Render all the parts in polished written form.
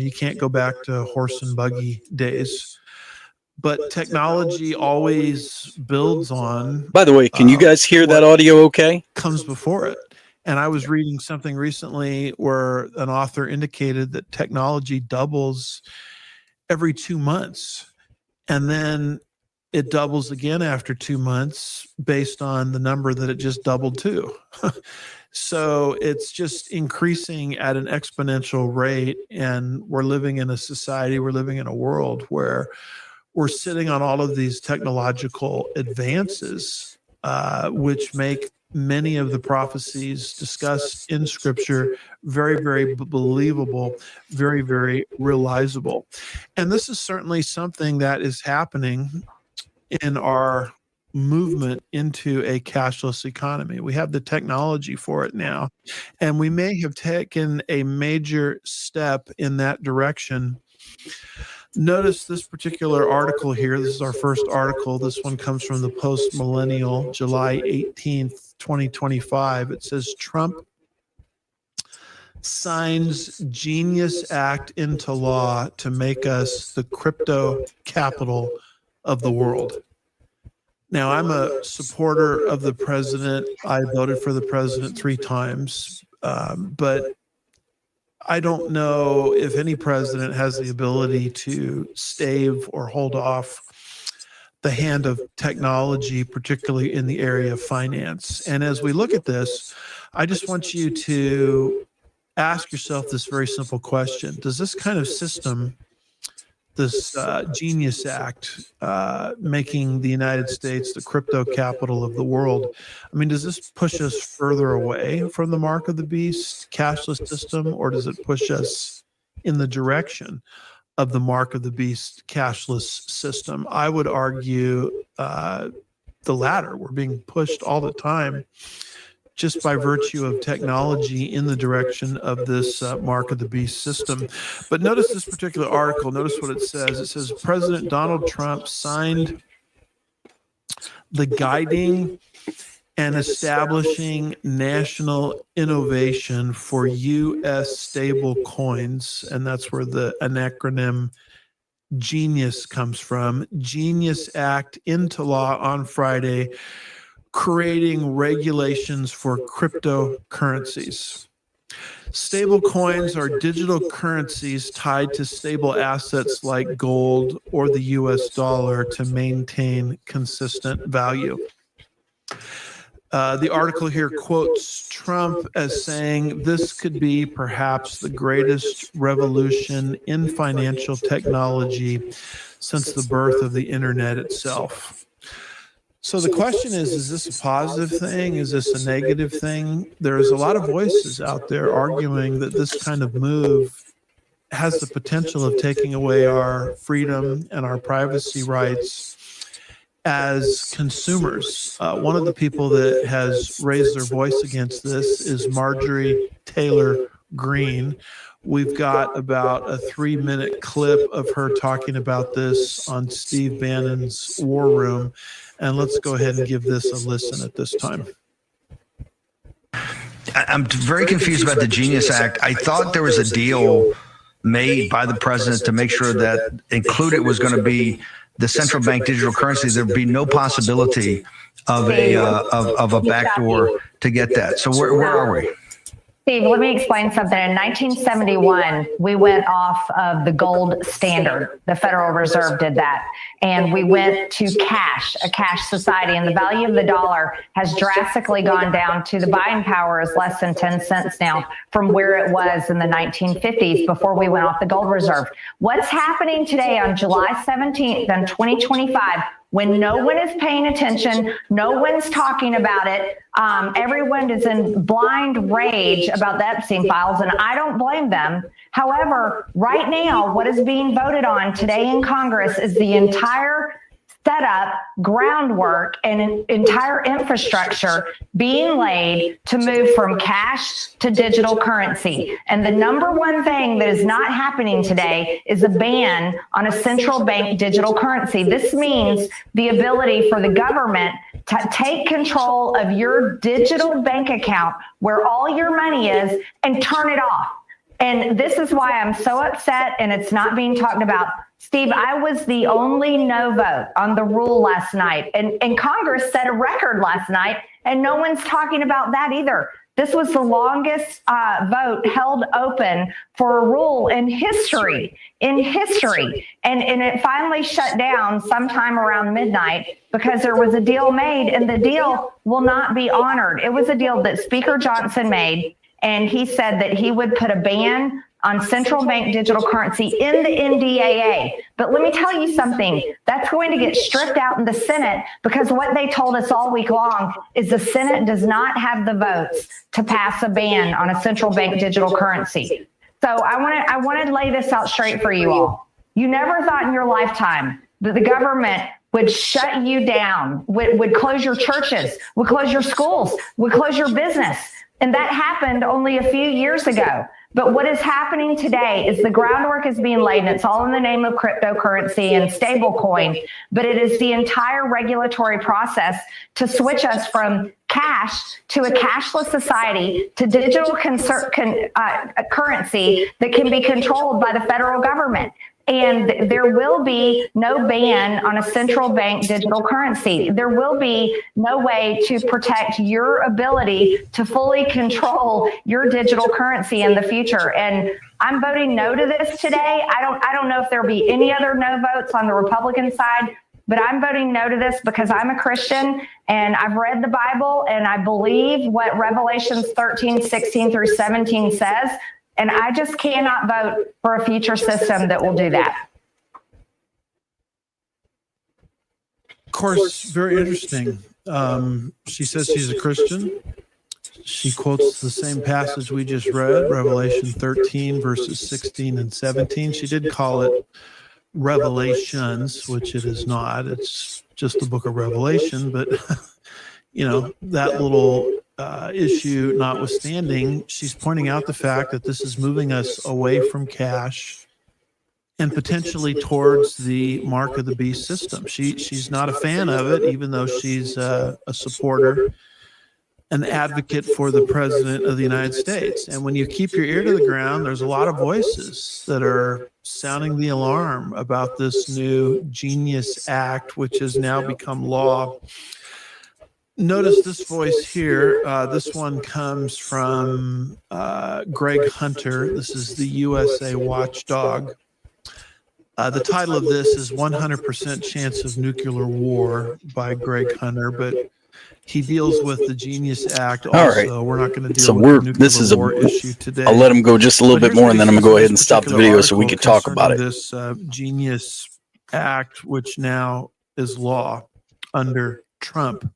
You can't go back to horse and buggy days. But technology always builds on. By the way, can you guys hear that audio okay? Comes before it. And I was reading something recently where an author indicated that technology doubles every 2 months. And then it doubles again after 2 months based on the number that it just doubled to. So it's just increasing at an exponential rate. And we're living in a society, we're living in a world where we're sitting on all of these technological advances, which make many of the prophecies discussed in Scripture very, very believable, very, very realizable. And this is certainly something that is happening in our movement into a cashless economy. We have the technology for it now, and we may have taken a major step in that direction. Notice this particular article here. This is our first article. This one comes from the Post Millennial, July 18th, 2025. It says Trump signs Genius Act into law to make us the crypto capital of the world. Now, I'm a supporter of the president. I voted for the president 3 times, but I don't know if any president has the ability to stave or hold off the hand of technology, particularly in the area of finance. And as we look at this, I just want you to ask yourself this very simple question. Does this kind of system, this Genius Act, making the United States the crypto capital of the world, I mean, does this push us further away from the mark of the beast cashless system, or does it push us in the direction of the mark of the beast cashless system? I would argue the latter. We're being pushed all the time just by virtue of technology in the direction of this mark of the beast system. But notice this particular article. Notice what it says. It says President Donald Trump signed the guiding and establishing national innovation for U.S. stable coins. And that's where the acronym GENIUS comes from. Genius Act into law on Friday, creating regulations for cryptocurrencies. Stable coins are digital currencies tied to stable assets like gold or the US dollar to maintain consistent value. The article here quotes Trump as saying, "This could be perhaps the greatest revolution in financial technology since the birth of the internet itself." So the question is this a positive thing? Is this a negative thing? There's a lot of voices out there arguing that this kind of move has the potential of taking away our freedom and our privacy rights as consumers. One of the people that has raised their voice against this is Marjorie Taylor Greene. We've got about a 3-minute clip of her talking about this on Steve Bannon's War Room. And let's go ahead and give this a listen at this time. I'm very confused about the Genius Act. I thought there was a deal made by the president to make sure that included was going to be the central bank digital currency. There'd be no possibility of a backdoor to get that. So where are we? Steve, let me explain something. In 1971, we went off of the gold standard. The Federal Reserve did that. And we went to cash, a cash society. And the value of the dollar has drastically gone down to the buying power is less than 10 cents now from where it was in the 1950s before we went off the gold reserve. What's happening today on July 17th in 2025, when no one is paying attention, no one's talking about it, everyone is in blind rage about the Epstein files, and I don't blame them. However, right now, what is being voted on today in Congress is the entire setup, groundwork, and an entire infrastructure being laid to move from cash to digital currency. And the number one thing that is not happening today is a ban on a central bank digital currency. This means the ability for the government to take control of your digital bank account where all your money is and turn it off. And this is why I'm so upset and it's not being talked about. Steve, I was the only no vote on the rule last night. And Congress set a record last night, and no one's talking about that either. This was the longest vote held open for a rule in history, And it finally shut down sometime around midnight because there was a deal made, and the deal will not be honored. It was a deal that Speaker Johnson made, and he said that he would put a ban on central bank digital currency in the NDAA. But let me tell you something, that's going to get stripped out in the Senate, because what they told us all week long is the Senate does not have the votes to pass a ban on a central bank digital currency. So I want to lay this out straight for you all. You never thought in your lifetime that the government would shut you down, would close your churches, would close your schools, would close your business. And that happened only a few years ago. But what is happening today is the groundwork is being laid, and it's all in the name of cryptocurrency and stablecoin. But it is the entire regulatory process to switch us from cash to a cashless society to digital currency that can be controlled by the federal government. And there will be no ban on a central bank digital currency. There will be no way to protect your ability to fully control your digital currency in the future. And I'm voting no to this today. I don't know if there'll be any other no votes on the Republican side, but I'm voting no to this because I'm a Christian and I've read the Bible and I believe what Revelations 13:16-17 says. And I just cannot vote for a future system that will do that. Of course, very interesting. She says she's a Christian. She quotes the same passage we just read, Revelation 13, verses 16 and 17. She did call it Revelations, which it is not. It's just the book of Revelation. But, that little issue notwithstanding, she's pointing out the fact that this is moving us away from cash and potentially towards the mark of the beast system. She's not a fan of it, even though she's a supporter, an advocate for the president of the United States. And when you keep your ear to the ground, there's a lot of voices that are sounding the alarm about this new Genius Act, which has now become law. Notice this voice here. This one comes from Greg Hunter. This is the USA Watchdog. The title of this is 100% Chance of Nuclear War by Greg Hunter, but he deals with the Genius Act also. All right. We're not going to deal So with the nuclear war issue today. I'll let him go just a little But bit here's more, what and he then I'm says going to go in ahead this and stop the particular video so we article can talk about it. concerning this Genius Act, which now is law under Trump.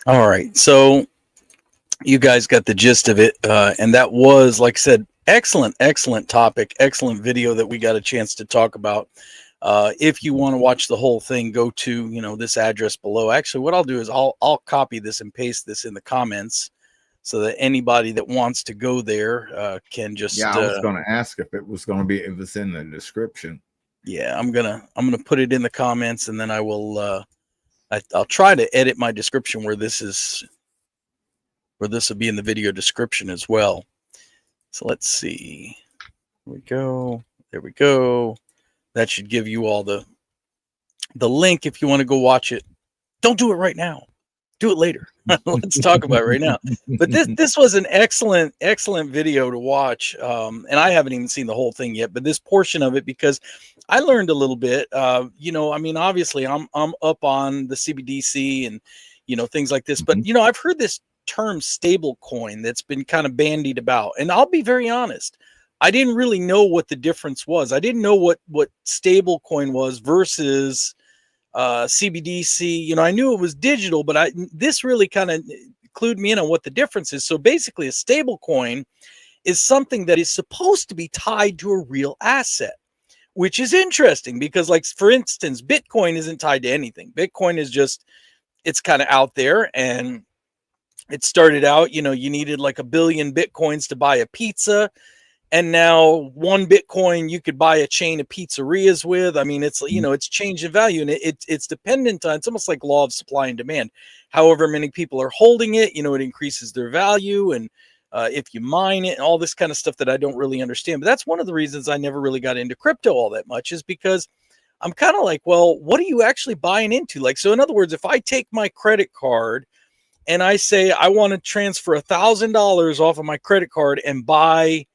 All right. So you guys got the gist of it. And that was, like I said, excellent topic, excellent video that we got a chance to talk about. If you want to watch the whole thing, go to, this address below. Actually, what I'll do is I'll copy this and paste this in the comments so that anybody that wants to go there can just. Yeah, I was going to ask if it's in the description. Yeah, I'm gonna put it in the comments, and then I will. I'll try to edit my description where this will be in the video description as well. So let's see. Here we go. There we go. That should give you all the link if you want to go watch it. Don't do it right now. Do it later. Let's talk about it right now. But this was an excellent video to watch. And I haven't even seen the whole thing yet, but this portion of it, because I learned a little bit, obviously I'm up on the CBDC and, things like this, but, I've heard this term stable coin that's been kind of bandied about. And I'll be very honest. I didn't really know what the difference was. I didn't know what stable coin was versus CBDC. I knew it was digital, but this really kind of clued me in on what the difference is. So basically a stable coin is something that is supposed to be tied to a real asset, which is interesting because, like, for instance, Bitcoin isn't tied to anything. Bitcoin is just, it's kind of out there, and it started out, you needed like 1 billion Bitcoins to buy a pizza. And now 1 Bitcoin you could buy a chain of pizzerias with. I mean, it's, it's changed in value, and it's dependent on, it's almost like law of supply and demand. However many people are holding it, it increases their value. And if you mine it, and all this kind of stuff that I don't really understand. But that's one of the reasons I never really got into crypto all that much, is because I'm kind of like, well, what are you actually buying into? Like, so in other words, if I take my credit card and I say I want to transfer $1,000 off of my credit card and buy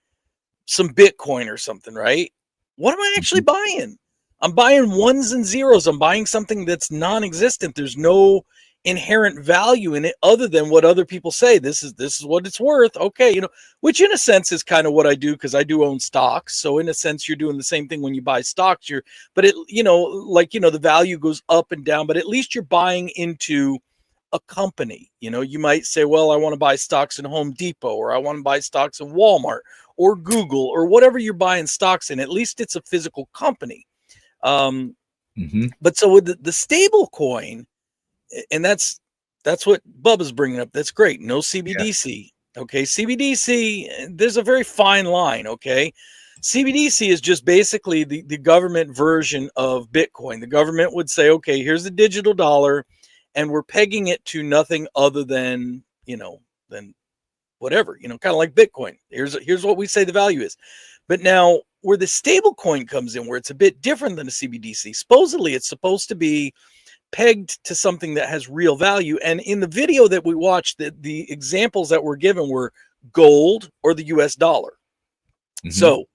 some Bitcoin or something, right? What am I actually buying? I'm buying ones and zeros. I'm buying something that's non-existent. There's no inherent value in it other than what other people say. This is what it's worth. Okay, which in a sense is kind of what I do, because I do own stocks. So in a sense, you're doing the same thing when you buy stocks. The value goes up and down, but at least you're buying into a company. You might say, well, I want to buy stocks in Home Depot, or I want to buy stocks in Walmart or Google, or whatever you're buying stocks in. At least it's a physical company. But so with the stable coin, and that's what Bubba's bringing up. That's great. No CBDC. Yeah. Okay. CBDC, there's a very fine line. Okay. CBDC is just basically the government version of Bitcoin. The government would say, okay, here's the digital dollar, and we're pegging it to nothing other than whatever, kind of like Bitcoin. Here's what we say the value is. But now where the stable coin comes in, where it's a bit different than a CBDC, supposedly it's supposed to be pegged to something that has real value. And in the video that we watched, the examples that were given were gold or the US dollar. So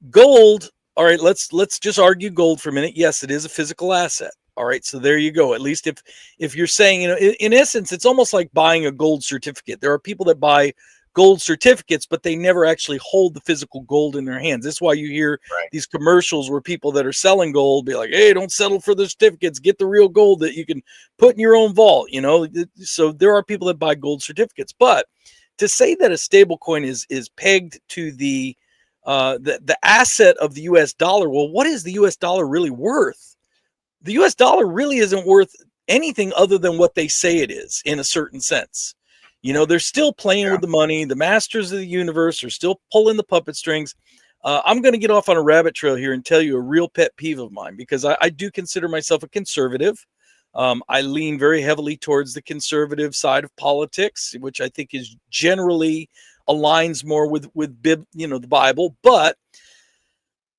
gold, all right, let's just argue gold for a minute. Yes, it is a physical asset. All right, so there you go. At least if you're saying, in essence, it's almost like buying a gold certificate. There are people that buy gold certificates, but they never actually hold the physical gold in their hands. This is why you hear these commercials where people that are selling gold be like, hey, don't settle for the certificates, get the real gold that you can put in your own vault. So there are people that buy gold certificates. But to say that a stable coin is pegged to the asset of the US dollar, well, what is the US dollar really worth? The US dollar really isn't worth anything other than what they say it is, in a certain sense. They're still playing with the money. The masters of the universe are still pulling the puppet strings. I'm going to get off on a rabbit trail here and tell you a real pet peeve of mine, because I do consider myself a conservative. I lean very heavily towards the conservative side of politics, which I think is generally aligns more with the Bible. But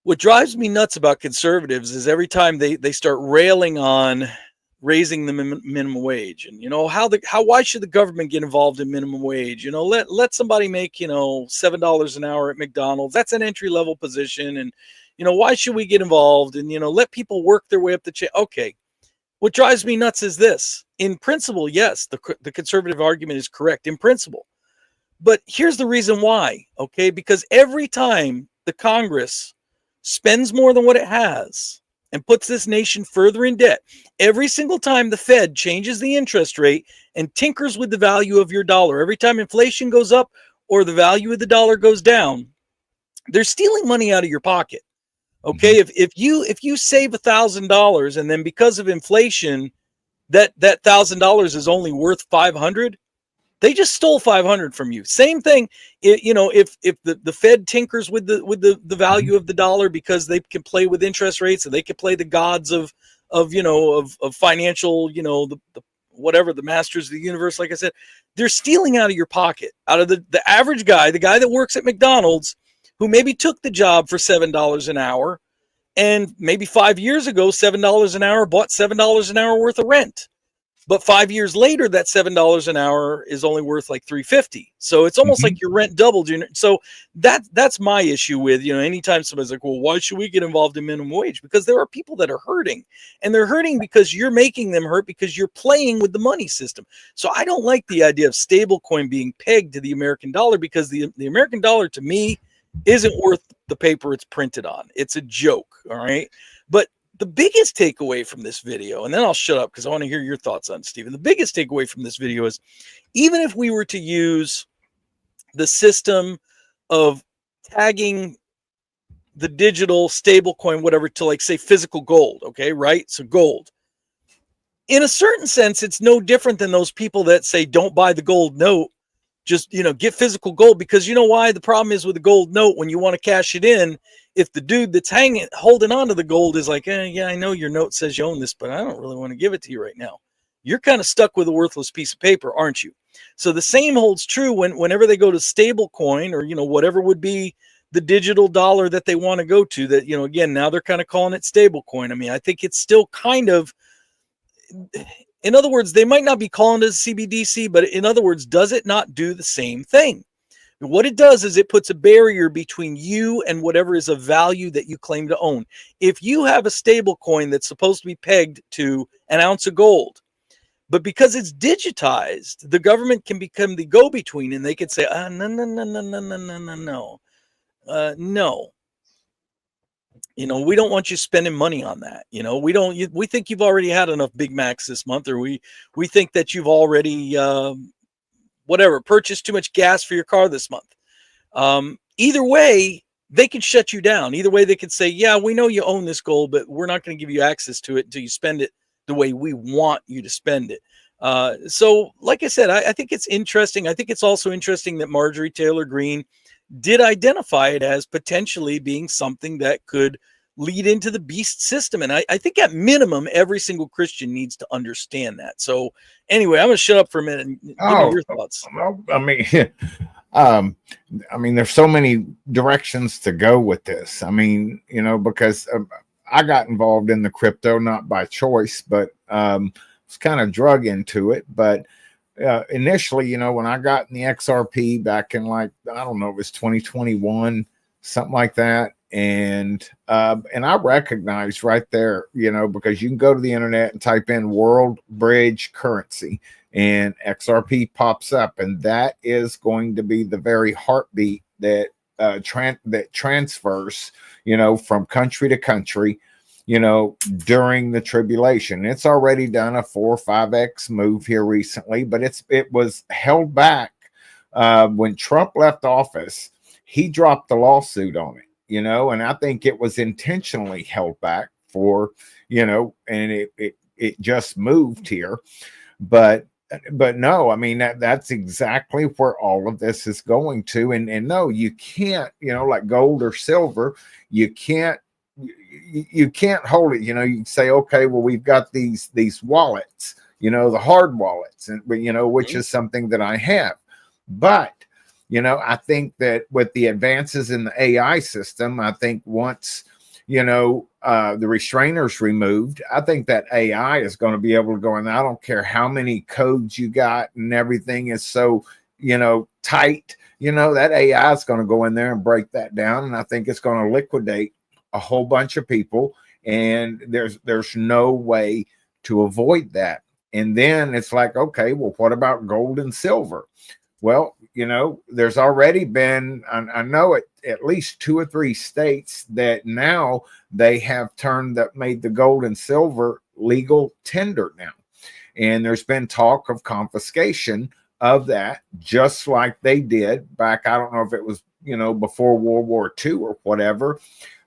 what drives me nuts about conservatives is every time they start railing on raising the minimum wage, and why should the government get involved in minimum wage? Let somebody make $7 an hour at McDonald's. That's an entry level position, and why should we get involved? And let people work their way up the chain. Okay, what drives me nuts is this. In principle, yes, the conservative argument is correct in principle, but here's the reason why. Okay, because every time the Congress spends more than what it has and puts this nation further in debt, every single time the Fed changes the interest rate and tinkers with the value of your dollar, every time inflation goes up or the value of the dollar goes down, they're stealing money out of your pocket. Okay, if you save $1,000 and then because of inflation, that $1,000 is only worth $500, they just stole $500 from you. Same thing, if the Fed tinkers with the value of the dollar because they can play with interest rates and they can play the gods of financial, the masters of the universe. Like I said, they're stealing out of your pocket, out of the average guy, the guy that works at McDonald's, who maybe took the job for $7 an hour, and maybe 5 years ago, $7 an hour bought $7 an hour worth of rent. But 5 years later, that $7 an hour is only worth like $3.50. So it's almost like your rent doubled. So that's my issue with, anytime somebody's like, well, why should we get involved in minimum wage? Because there are people that are hurting, and they're hurting because you're making them hurt because you're playing with the money system. So I don't like the idea of stablecoin being pegged to the American dollar, because the American dollar to me isn't worth the paper it's printed on. It's a joke. All right. But the biggest takeaway from this video, and then I'll shut up because I want to hear your thoughts on it, Stephen. The biggest takeaway from this video is, even if we were to use the system of tagging the digital stablecoin, whatever, to like say physical gold, okay, right? So gold. In a certain sense, it's no different than those people that say don't buy the gold note, just get physical gold, because you know why? The problem is with the gold note, when you want to cash it in, if the dude that's holding on to the gold is like, yeah, I know your note says you own this, but I don't really want to give it to you right now, you're kind of stuck with a worthless piece of paper, aren't you? So the same holds true whenever they go to stable coin, or, whatever would be the digital dollar that they want to go to, that, again, now they're kind of calling it stable coin. I mean, I think it's still kind of, in other words, they might not be calling it a CBDC, but in other words, does it not do the same thing? What it does is it puts a barrier between you and whatever is of value that you claim to own. If you have a stable coin that's supposed to be pegged to an ounce of gold, but because it's digitized, the government can become the go-between, and they could say, no, no, no, no, no, no, no, no, no. We don't want you spending money on that. We think you've already had enough Big Macs this month, or we think that you've already, purchased too much gas for your car this month. Either way, they can shut you down. Either way, they could say, yeah, we know you own this gold, but we're not going to give you access to it until you spend it the way we want you to spend it. So like I said, I think it's interesting. I think it's also interesting that Marjorie Taylor Greene did identify it as potentially being something that could lead into the beast system. And I think at minimum, every single Christian needs to understand that. So anyway, I'm going to shut up for a minute and give me your thoughts. Well, I mean, there's so many directions to go with this. I mean, because I got involved in the crypto, not by choice, but was kind of drug into it. But initially, when I got in the XRP back in, like, I don't know, it was 2021, something like that. And I recognized right there, because you can go to the internet and type in world bridge currency, and XRP pops up, and that is going to be the very heartbeat that that transfers, from country to country, during the tribulation. It's already done a 4 or 5x move here recently, but it was held back when Trump left office. He dropped the lawsuit on it, and I think it was intentionally held back for, and it just moved here, but no, I mean, that's exactly where all of this is going to. And no, you can't, like gold or silver, you can't hold it. You say, okay, well, we've got these wallets, the hard wallets, and which is something that I have. But I think that with the advances in the AI system, I think once the restrainers removed, I think that AI is going to be able to go in. I don't care how many codes you got, and everything is so, tight, that AI is going to go in there and break that down. And I think it's going to liquidate a whole bunch of people. And there's no way to avoid that. And then it's like, okay, well, what about gold and silver? Well, there's already been, I know at least 2 or 3 states that now they have made the gold and silver legal tender now. And there's been talk of confiscation of that, just like they did back, I don't know if it was, before World War II or whatever.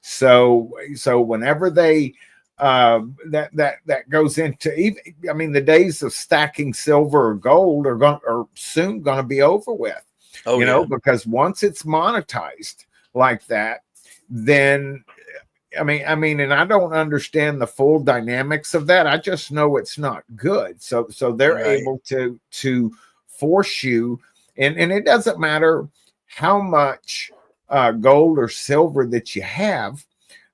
So whenever they, that goes into, even, I mean, the days of stacking silver or gold are soon going to be over with. Because once it's monetized like that, then I mean, and I don't understand the full dynamics of that. I just know it's not good. So they're able to force you, and it doesn't matter how much gold or silver that you have.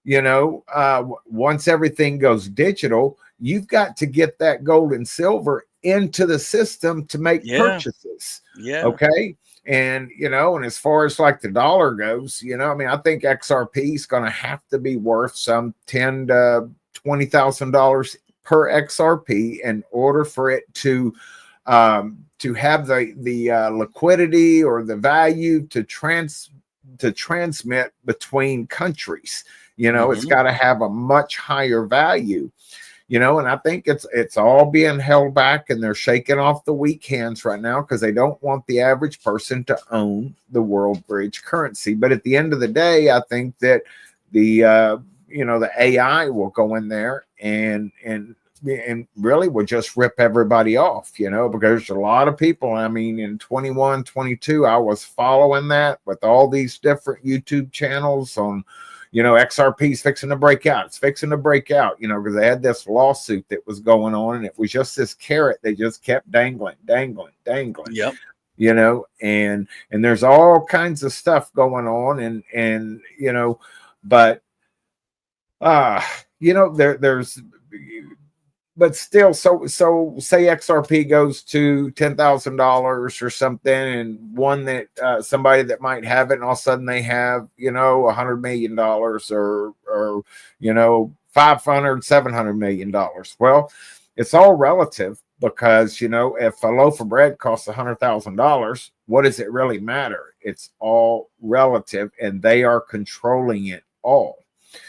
Once everything goes digital, you've got to get that gold and silver into the system to make purchases. Okay. And, and as far as like the dollar goes, I think XRP is going to have to be worth some $10,000 to $20,000 per XRP in order for it to have the liquidity or the value to transmit between countries. It's got to have a much higher value. And I think it's all being held back, and they're shaking off the weak hands right now because they don't want the average person to own the world bridge currency. But at the end of the day, I think that the AI will go in there and really will just rip everybody off, because there's a lot of people. I mean, in 21, 22, I was following that with all these different YouTube channels on, you know, XRP's fixing to break out. It's fixing to break out, you know, because they had this lawsuit that was going on, and it was just this carrot they just kept dangling. Yep. You know, and there's all kinds of stuff going on, and you know, but you know, there's but still, so say XRP goes to $10,000 or something, and one that somebody that might have it, and all of a sudden they have, you know, $100 million or you know, 500, $700 million. Well, it's all relative, because, you know, if a loaf of bread costs $100,000, what does it really matter? It's all relative, and they are controlling it all.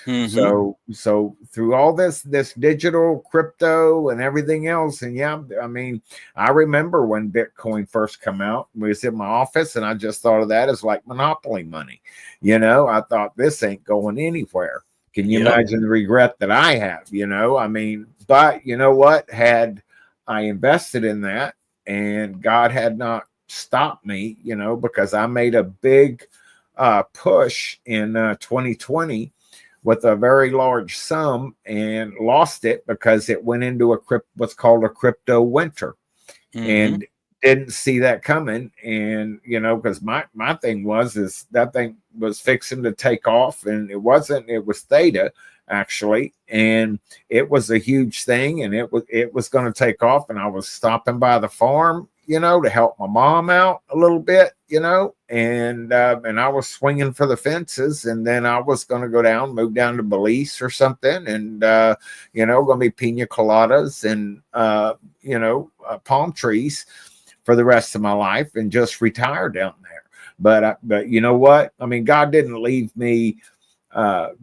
Mm-hmm. So through all this digital crypto and everything else, and yeah, I mean, I remember when Bitcoin first come out, we was in my office, and I just thought of that as like monopoly money. You know, I thought, this ain't going anywhere. Can you imagine the regret that I have? You know, I mean, but you know what? Had I invested in that, and God had not stopped me, you know, because I made a big push in 2020 with a very large sum, and lost it because it went into what's called a crypto winter, and didn't see that coming. And you know, because my thing is that thing was fixing to take off, and it wasn't. It was Theta, actually, and it was a huge thing, and it was going to take off. And I was stopping by the farm, you know, to help my mom out a little bit, you know, and I was swinging for the fences, and then I was going to move down to Belize or something, and you know, going to be pina coladas and you know, palm trees for the rest of my life, and just retire down there. But you know what? I mean, God didn't leave me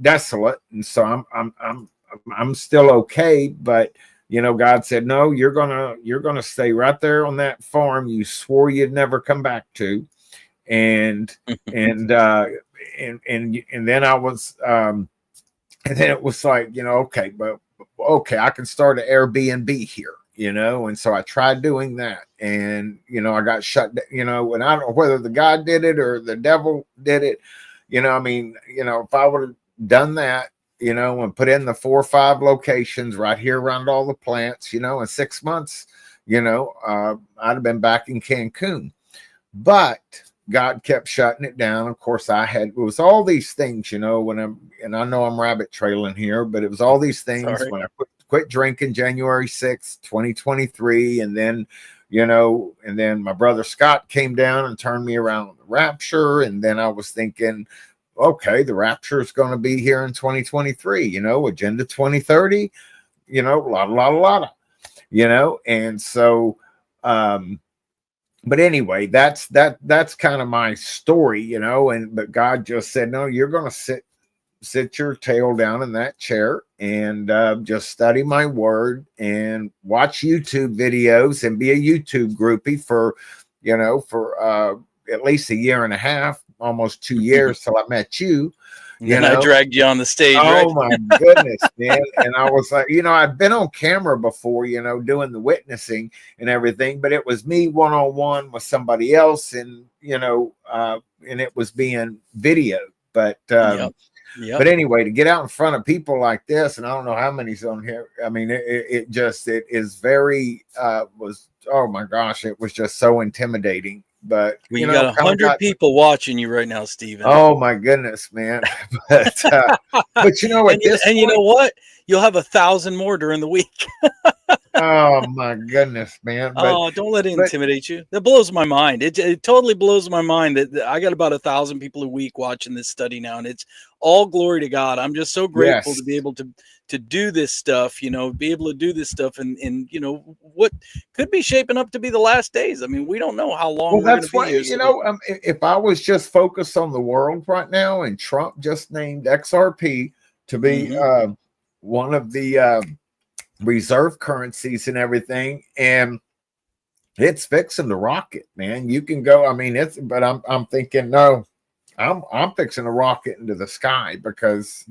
desolate, and so I'm still okay. But you know, God said, no, you're gonna stay right there on that farm you swore you'd never come back to. And and then I was and then it was like, you know, okay, I can start an Airbnb here, you know. And so I tried doing that, and you know, I got shut down, you know, and I don't know whether the God did it or the devil did it, you know. I mean, you know, if I would have done that, you know, and put in the 4 or 5 locations right here around all the plants, you know, in 6 months, you know, I'd have been back in Cancun. But God kept shutting it down. Of course, it was all these things, you know, and I know I'm rabbit trailing here, but it was all these things. Sorry. When I quit drinking January 6th, 2023. And then, you know, and then my brother Scott came down and turned me around on the rapture. And then I was thinking, okay, the rapture is going to be here in 2023, you know, Agenda 2030, you know, a lot, you know. And so, but anyway, that's kind of my story, you know. But God just said, no, you're going to sit your tail down in that chair, and just study my word, and watch YouTube videos, and be a YouTube groupie for, you know, for at least a year and a half, almost 2 years, till I met you. And I dragged you on the stage. Oh right? my goodness, man. And I was like, you know, I've been on camera before, you know, doing the witnessing and everything, but it was me one-on-one with somebody else, and you know, and it was being videoed. But but anyway, to get out in front of people like this, and I don't know how many's on here. I mean, it is very was, oh my gosh, it was just so intimidating. But well, you got 100 people watching you right now, Stephen. Oh my goodness, man. But you know, you know what? You'll have 1,000 more during the week. Oh my goodness, man. But, don't let it intimidate you. That blows my mind. It totally blows my mind that I got about 1,000 people a week watching this study now, and it's all glory to God. I'm just so grateful to be able to do this stuff, you know, be able to do this stuff, and you know, what could be shaping up to be the last days. I mean, we don't know how long. Well, that's why, you know, if I was just focused on the world right now, and Trump just named XRP to be one of the reserve currencies and everything, and it's fixing to rocket, man. You can go. I mean, but I'm thinking, no, I'm fixing to rocket into the sky, because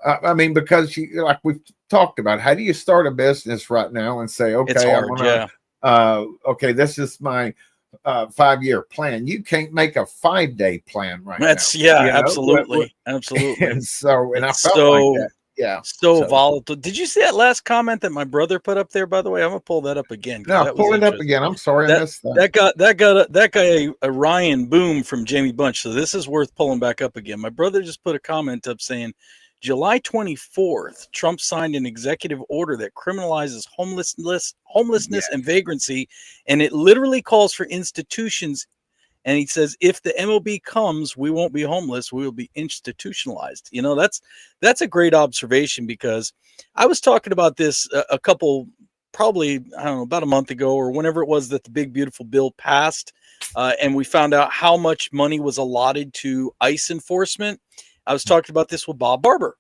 I mean, because you, like we've talked about, how do you start a business right now and say, okay, it's hard, okay, this is my 5-year plan. You can't make a 5-day plan right That's now. You know? absolutely, absolutely. And so, and I It's felt like that. Yeah. so volatile. Did you see that last comment that my brother put up there? By the way, I'm gonna pull that up again. 'Cause No, that was pull it up interesting. again. I'm sorry I missed that. That guy a Ryan Boom from Jamie Bunch. So this is worth pulling back up again. My brother just put a comment up saying, July 24th, Trump signed an executive order that criminalizes homelessness and vagrancy, and it literally calls for institutions. And he says, if the MOB comes, we won't be homeless. We will be institutionalized. You know, that's a great observation, because I was talking about this a couple, probably, I don't know, about a month ago or whenever it was that the big, beautiful bill passed. And we found out how much money was allotted to ICE enforcement. I was talking about this with Bob Barber.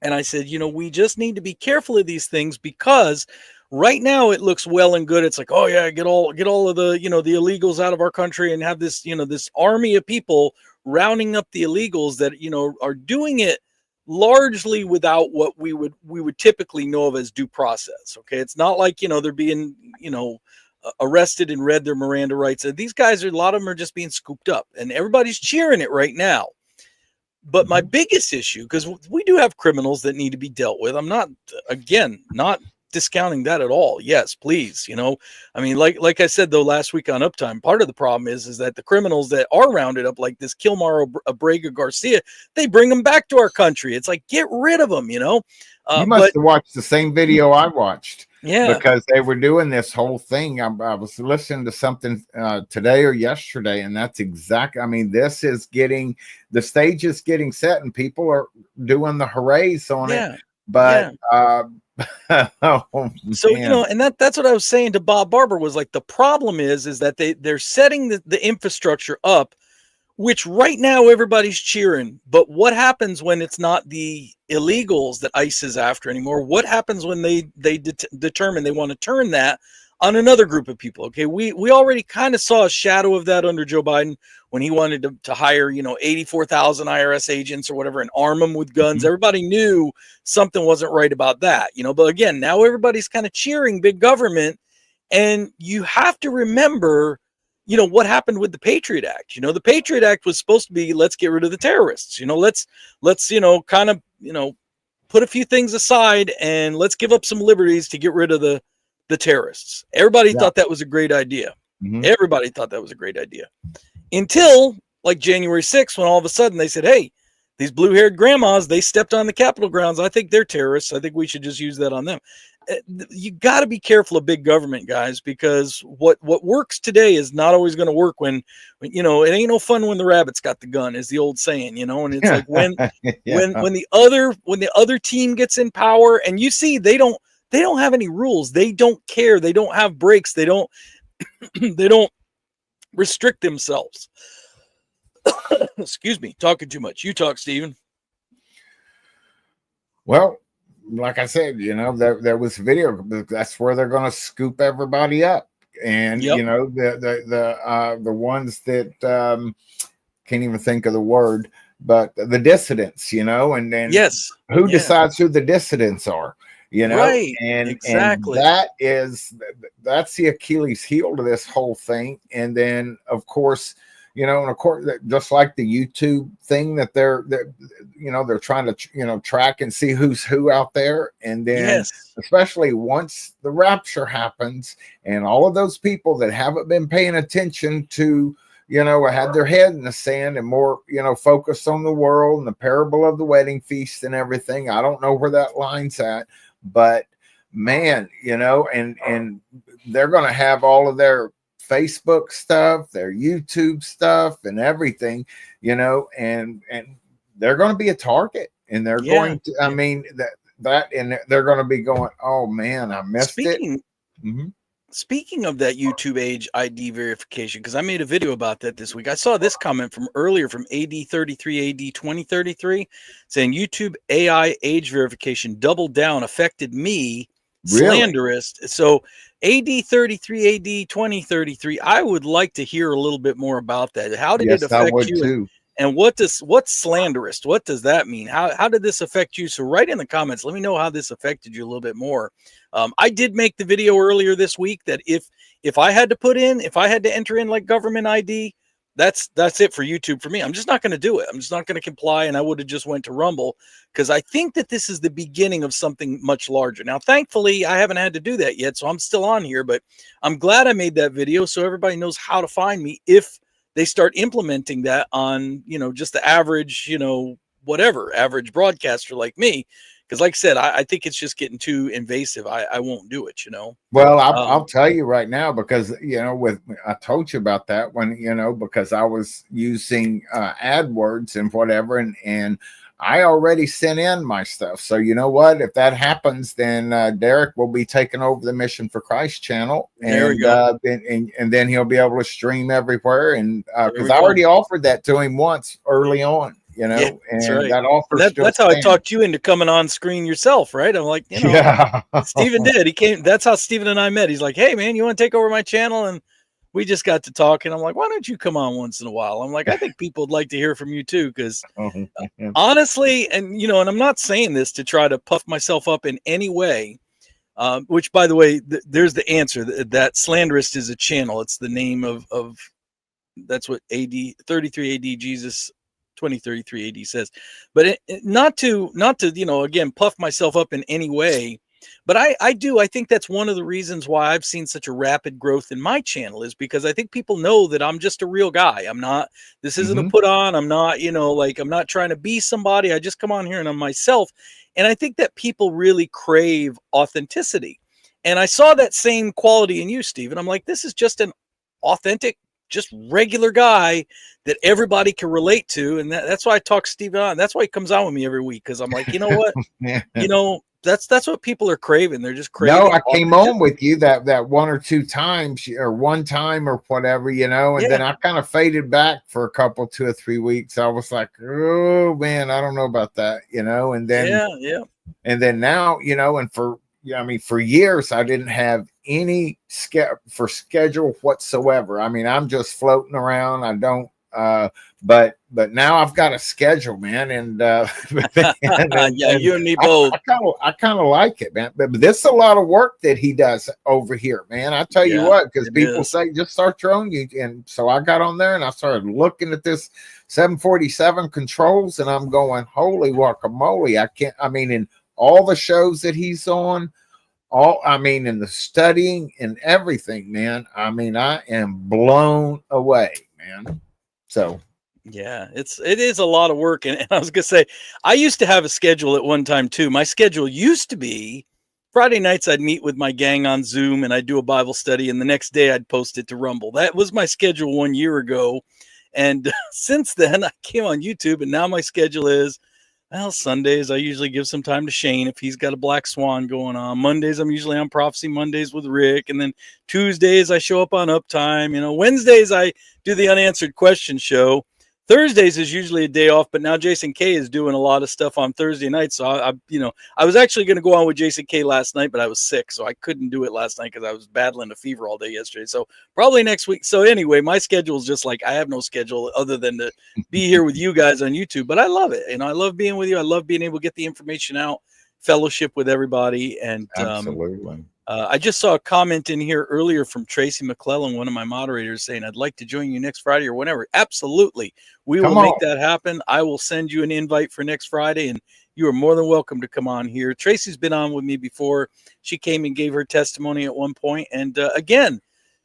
And I said, you know, we just need to be careful of these things, because right now it looks well and good. It's like, oh yeah, get all of the, you know, the illegals out of our country, and have this, you know, this army of people rounding up the illegals that, you know, are doing it largely without what we would typically know of as due process. Okay. It's not like, you know, they're being, you know, arrested and read their Miranda rights. These guys, a lot of them are just being scooped up, and everybody's cheering it right now. But my biggest issue, because we do have criminals that need to be dealt with. I'm not, again, not discounting that at all. Yes, please. You know, I mean, like I said, though, last week on Uptime, part of the problem is that the criminals that are rounded up, like this Kilmar Abrega Garcia, they bring them back to our country. It's like, get rid of them, you know? You must have watched the same video I watched. Yeah. Because they were doing this whole thing. I was listening to something today or yesterday, and that's exactly, I mean, this is getting, the stage is getting set, and people are doing the hoorays on it. But oh, so, you know, and that's what I was saying to Bob Barber, was like, the problem is that they're setting the infrastructure up, which right now everybody's cheering. But what happens when it's not the illegals that ICE is after anymore? What happens when they determine they want to turn that on another group of people? Okay, we already kind of saw a shadow of that under Joe Biden, when he wanted to hire, you know, 84,000 IRS agents or whatever, and arm them with guns. Everybody knew something wasn't right about that, you know. But again, now everybody's kind of cheering big government, and you have to remember, you know, what happened with the Patriot Act. You know, the Patriot Act was supposed to be, let's get rid of the terrorists. You know, let's, you know, kind of, you know, put a few things aside, and let's give up some liberties to get rid of the terrorists. Everybody thought that was a great idea. Everybody thought that was a great idea. Until like January 6th, when all of a sudden they said, hey, these blue-haired grandmas, they stepped on the Capitol grounds. I think they're terrorists. I think we should just use that on them. You got to be careful of big government, guys, because what works today is not always going to work when, you know, it ain't no fun when the rabbit's got the gun, is the old saying, you know. And it's like when the other team gets in power, and you see they don't have any rules. They don't care. They don't have breaks. They don't they don't restrict themselves. Excuse me, talking too much. You talk, Stephen. Well, like I said, you know, there was video. That's where they're going to scoop everybody up, and you know, the ones that can't even think of the word, but the dissidents, you know, and then who decides who the dissidents are, you know, and exactly, and that's the Achilles heel to this whole thing. And then, of course, you know, and of course, just like the YouTube thing that they're you know, they're trying to, you know, track and see who's who out there. And then especially once the rapture happens, and all of those people that haven't been paying attention to, you know, had their head in the sand and more, you know, focused on the world and the parable of the wedding feast and everything. I don't know where that line's at, but man, you know, and they're going to have all of their Facebook stuff, their YouTube stuff, and everything, you know, and they're going to be a target, and they're going to, I mean, that, and they're going to be going, oh man, I missed it. Speaking of that YouTube age ID verification, because I made a video about that this week. I saw this comment from earlier from AD33, AD2033, saying YouTube AI age verification doubled down, affected me, slanderous. So AD33, AD2033, I would like to hear a little bit more about that. How did it affect you? And what's slanderous? What does that mean? How did this affect you? So write in the comments. Let me know how this affected you a little bit more. I did make the video earlier this week that if I had to enter in like government ID, that's it for YouTube for me. I'm just not going to do it. I'm just not going to comply. And I would have just went to Rumble because I think that this is the beginning of something much larger. Now, thankfully, I haven't had to do that yet, so I'm still on here. But I'm glad I made that video so everybody knows how to find me if they start implementing that on, just the average, average broadcaster like me. Because like I said, I think it's just getting too invasive. I won't do it, Well, I'll tell you right now, because, I told you about that when, because I was using AdWords and whatever, and I already sent in my stuff. So you know what? If that happens, then Derek will be taking over the Mission for Christ channel, There we and go. and then he'll be able to stream everywhere. And because I already offered that to him once early on, Yeah, that's and right. that offer. That's how I talked you into coming on screen yourself, right? I'm like, Yeah, Steven did. He came. That's how Steven and I met. He's like, hey, man, you want to take over my channel? And we just got to talking. I'm like, why don't you come on once in a while? I'm like, I think people would like to hear from you too, because honestly, and and I'm not saying this to try to puff myself up in any way. Which, by the way, there's the answer. That Slanderist is a channel. It's the name of that's what AD 33 AD Jesus 2033 AD says. But not to again puff myself up in any way. But I think that's one of the reasons why I've seen such a rapid growth in my channel, is because I think people know that I'm just a real guy. I'm not, this isn't a put on. I'm not, I'm not trying to be somebody. I just come on here and I'm myself. And I think that people really crave authenticity. And I saw that same quality in you, Steven. I'm like, this is just an authentic, just regular guy that everybody can relate to. And that's why I talk Steven on. That's why he comes on with me every week. Cause I'm like, you know what, that's what people are craving. They're just craving. No, I came on with you that one or two times, or one time or whatever, and then I kind of faded back for a couple, 2 or 3 weeks. I was like, oh man, I don't know about that, and then and then now, and for years I didn't have any schedule whatsoever. I mean, I'm just floating around. I don't but now I've got a schedule, man, and you and me both. I kind of like it, man. But this is a lot of work that he does over here, man. I tell you what, because people say just start your own, and so I got on there and I started looking at this 747 controls, and I'm going, holy guacamole! In all the shows that he's on, in the studying and everything, man. I am blown away, man. So yeah, it is a lot of work. And I was gonna say, I used to have a schedule at one time too. My schedule used to be Friday nights I'd meet with my gang on Zoom and I'd do a Bible study, and the next day I'd post it to Rumble. That was my schedule 1 year ago. And since then I came on YouTube, and now my schedule is, well, Sundays I usually give some time to Shane if he's got a Black Swan going on. Mondays I'm usually on Prophecy Mondays with Rick, and then Tuesdays I show up on Uptime. Wednesdays I do the Unanswered Question show. Thursdays is usually a day off, but now Jason K is doing a lot of stuff on Thursday night. So I was actually going to go on with Jason K last night, but I was sick, so I couldn't do it last night because I was battling a fever all day yesterday. So probably next week. So anyway, my schedule is just like, I have no schedule other than to be here with you guys on YouTube, but I love it. I love being with you. I love being able to get the information out, fellowship with everybody. And absolutely. I just saw a comment in here earlier from Tracy McClellan, one of my moderators, saying, I'd like to join you next Friday or whenever. Absolutely. We will make that happen. I will send you an invite for next Friday, and you are more than welcome to come on here. Tracy's been on with me before. She came and gave her testimony at one point. And again,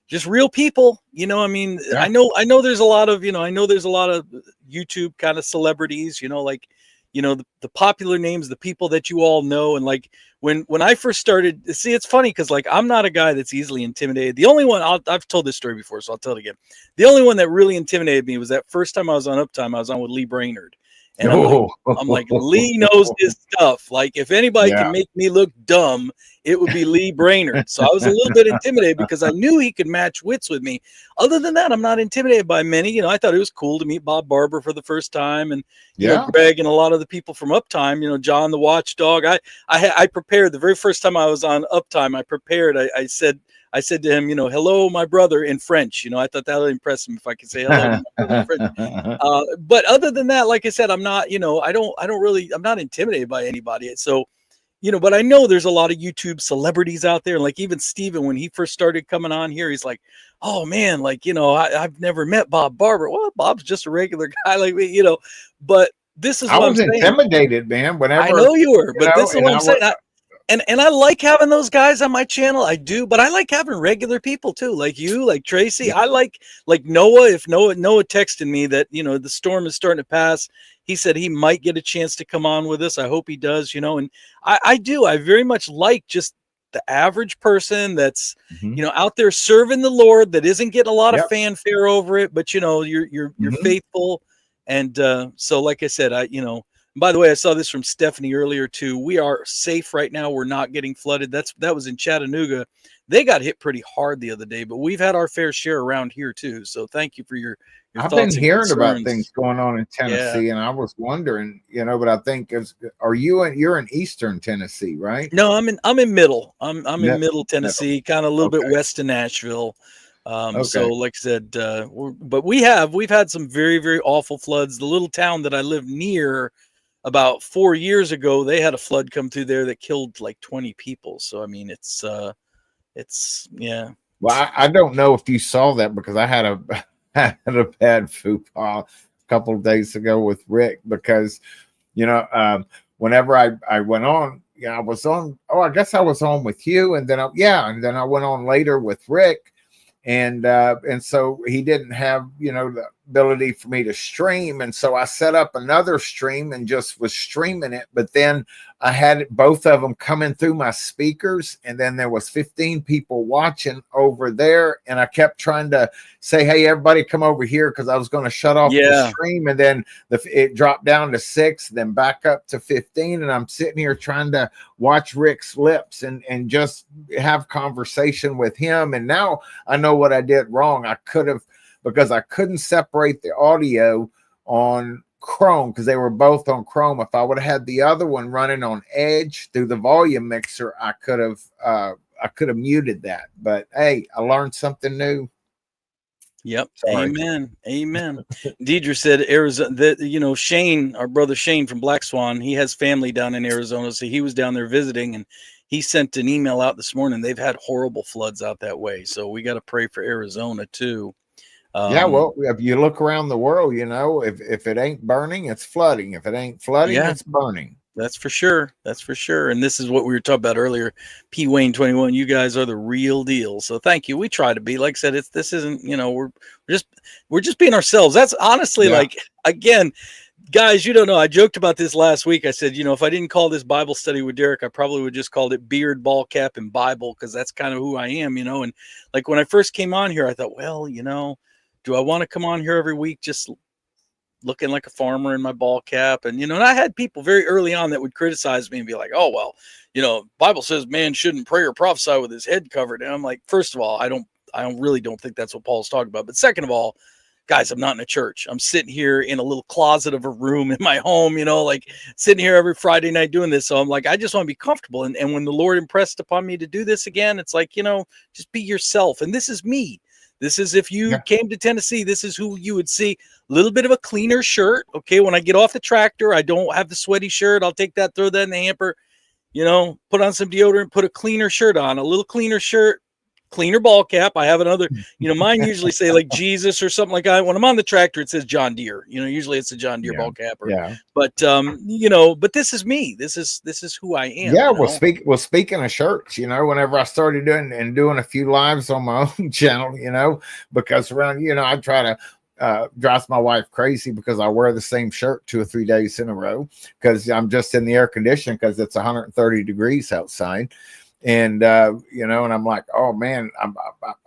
just real people, I know there's a lot of, there's a lot of YouTube kind of celebrities, the popular names, the people that you all know. And like when I first started, see, it's funny because like I'm not a guy that's easily intimidated. The only one, I've told this story before, so I'll tell it again. The only one that really intimidated me was that first time I was on Uptime. I was on with Lee Brainerd. And I'm like, Lee knows his stuff. Like, if anybody can make me look dumb, it would be Lee Brainerd. So I was a little bit intimidated because I knew he could match wits with me. Other than that, I'm not intimidated by many. I thought it was cool to meet Bob Barber for the first time, and Greg and a lot of the people from Uptime. John the Watchdog. I prepared the very first time I was on Uptime. I prepared. I said I said to him, you know, hello, my brother in French. You know, I thought that would impress him if I could say hello to my brother in French. But other than that, like I said, I'm not, you know, I'm not intimidated by anybody. So, you know, but I know there's a lot of YouTube celebrities out there. Like even Steven, when he first started coming on here, he's like, oh man, like, you know, I've never met Bob Barber. Well, Bob's just a regular guy like me, you know, but this is I what I'm was saying. intimidated, man. Whenever I know you were, but know, this is what I'm saying. And I like having those guys on my channel. I do, but I like having regular people too, like you, like Tracy. I like Noah. If Noah texted me that, you know, the storm is starting to pass, he said he might get a chance to come on with us. I hope he does, you know, and I do. I very much like just the average person that's, you know, out there serving the Lord, that isn't getting a lot of fanfare over it, but you know, you're faithful. And so like I said, you know, by the way, I saw this from Stephanie earlier too. We are safe right now. We're not getting flooded. That was in Chattanooga. They got hit pretty hard the other day, but we've had our fair share around here too. So thank you for your I've thoughts been hearing and about concerns. things going on in Tennessee, and I was wondering, you know, but I think you're in Eastern Tennessee, right? No, I'm in middle. I'm in Middle. middle Tennessee, kind of a little bit Okay. west of Nashville. Okay. So like I said, but we've had some very, very awful floods. The little town that I live near, about 4 years ago, they had a flood come through there that killed like 20 people. So I mean, it's yeah. Well, I don't know if you saw that, because I had a had a bad faux pas a couple of days ago with Rick, because, you know, whenever I went on, I was on. Oh, I guess I was on with you, and then I went on later with Rick, and so he didn't have, you know, the ability for me to stream, and so I set up another stream and just was streaming it. But then I had both of them coming through my speakers, and then there was 15 people watching over there, and I kept trying to say, hey, everybody come over here, because I was going to shut off the stream, and then it dropped down to 6, then back up to 15, and I'm sitting here trying to watch Rick's lips and just have conversation with him. And now I know what I did wrong. I could have, because I couldn't separate the audio on Chrome, because they were both on Chrome. If I would have had the other one running on Edge through the volume mixer, I could have muted that. But hey, I learned something new. Yep. Sorry. Amen. Deidre said Arizona, that, you know, Shane, our brother Shane from Black Swan, he has family down in Arizona. So he was down there visiting, and he sent an email out this morning. They've had horrible floods out that way. So we got to pray for Arizona too. Yeah, well, if you look around the world, you know, if it ain't burning, it's flooding. If it ain't flooding, it's burning. That's for sure. That's for sure. And this is what we were talking about earlier. P Wayne 21, you guys are the real deal. So thank you. We try to be, like I said, this isn't, you know, we're just being ourselves. That's honestly like, again, guys, you don't know. I joked about this last week. I said, you know, if I didn't call this Bible study with Derek, I probably would just called it beard, ball cap, and Bible, because that's kind of who I am, you know. And like when I first came on here, I thought, well, you know, do I want to come on here every week just looking like a farmer in my ball cap? And, you know, and I had people very early on that would criticize me and be like, oh, well, you know, Bible says man shouldn't pray or prophesy with his head covered. And I'm like, first of all, I really don't think that's what Paul's talking about. But second of all, guys, I'm not in a church. I'm sitting here in a little closet of a room in my home, you know, like sitting here every Friday night doing this. So I'm like, I just want to be comfortable. And when the Lord impressed upon me to do this again, it's like, you know, just be yourself. And this is me. This is, if you came to Tennessee, this is who you would see. A little bit of a cleaner shirt. Okay. When I get off the tractor, I don't have the sweaty shirt. I'll take that, throw that in the hamper, you know, put on some deodorant, put a cleaner shirt on, a little cleaner shirt, cleaner ball cap. I have another, you know, mine usually say like Jesus or something like that. When I'm on the tractor, it says John Deere, you know, usually it's a John Deere ball cap. But, you know, but this is me. This is who I am. Yeah. Speaking of shirts, you know, whenever I started doing a few lives on my own channel, you know, because around, you know, I try to drives my wife crazy because I wear the same shirt 2 or 3 days in a row, because I'm just in the air conditioning, because it's 130 degrees outside. And, you know, and I'm like, oh man,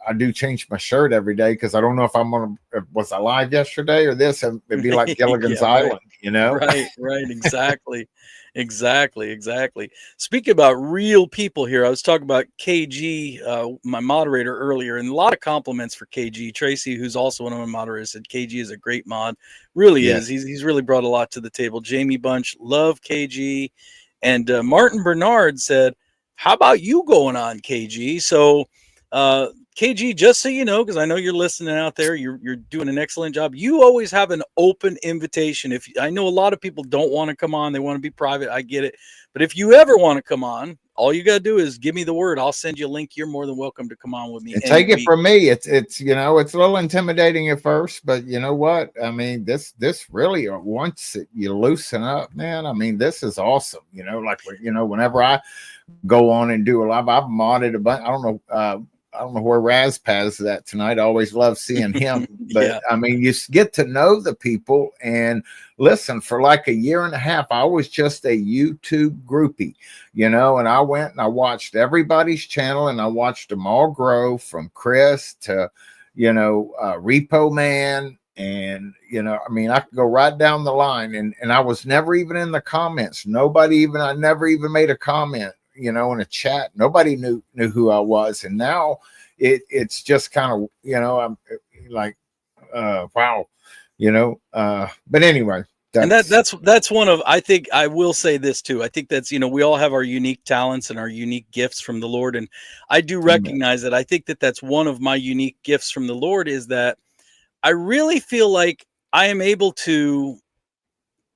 I do change my shirt every day, because I don't know if was I live yesterday or this, and it'd be like Gilligan's Island, you know? Right. Exactly. Speaking about real people here, I was talking about KG, my moderator earlier, and a lot of compliments for KG. Tracy, who's also one of my moderators, said KG is a great mod. Really is. He's really brought a lot to the table. Jamie Bunch, love KG. And Martin Bernard said, how about you going on, KG? So KG, just so you know, because I know you're listening out there, you're doing an excellent job. You always have an open invitation. If I know a lot of people don't want to come on, they want to be private. I get it, but if you ever want to come on, all you got to do is give me the word. I'll send you a link. You're more than welcome to come on with me. And take it from me. It's you know, it's a little intimidating at first, but you know what? I mean, this really once you loosen up, man. I mean, this is awesome. You know, like whenever I go on and do a live, I've modded a bunch. I don't know where Razpaz is at tonight. I always love seeing him. But Yeah. I mean, you get to know the people and listen. For like a year and a half, I was just a YouTube groupie, you know, and I went and I watched everybody's channel and I watched them all grow from Chris to, you know, Repo Man. And, you know, I mean, I could go right down the line and I was never even in the comments. I never even made a comment, you know, in a chat. Nobody knew who I was. And now it's just kind of, you know, I'm like, wow, you know, but anyway. That's one of, I think I will say this too. I think that's, you know, we all have our unique talents and our unique gifts from the Lord. And I do recognize that. I think that that's one of my unique gifts from the Lord, is that I really feel like I am able to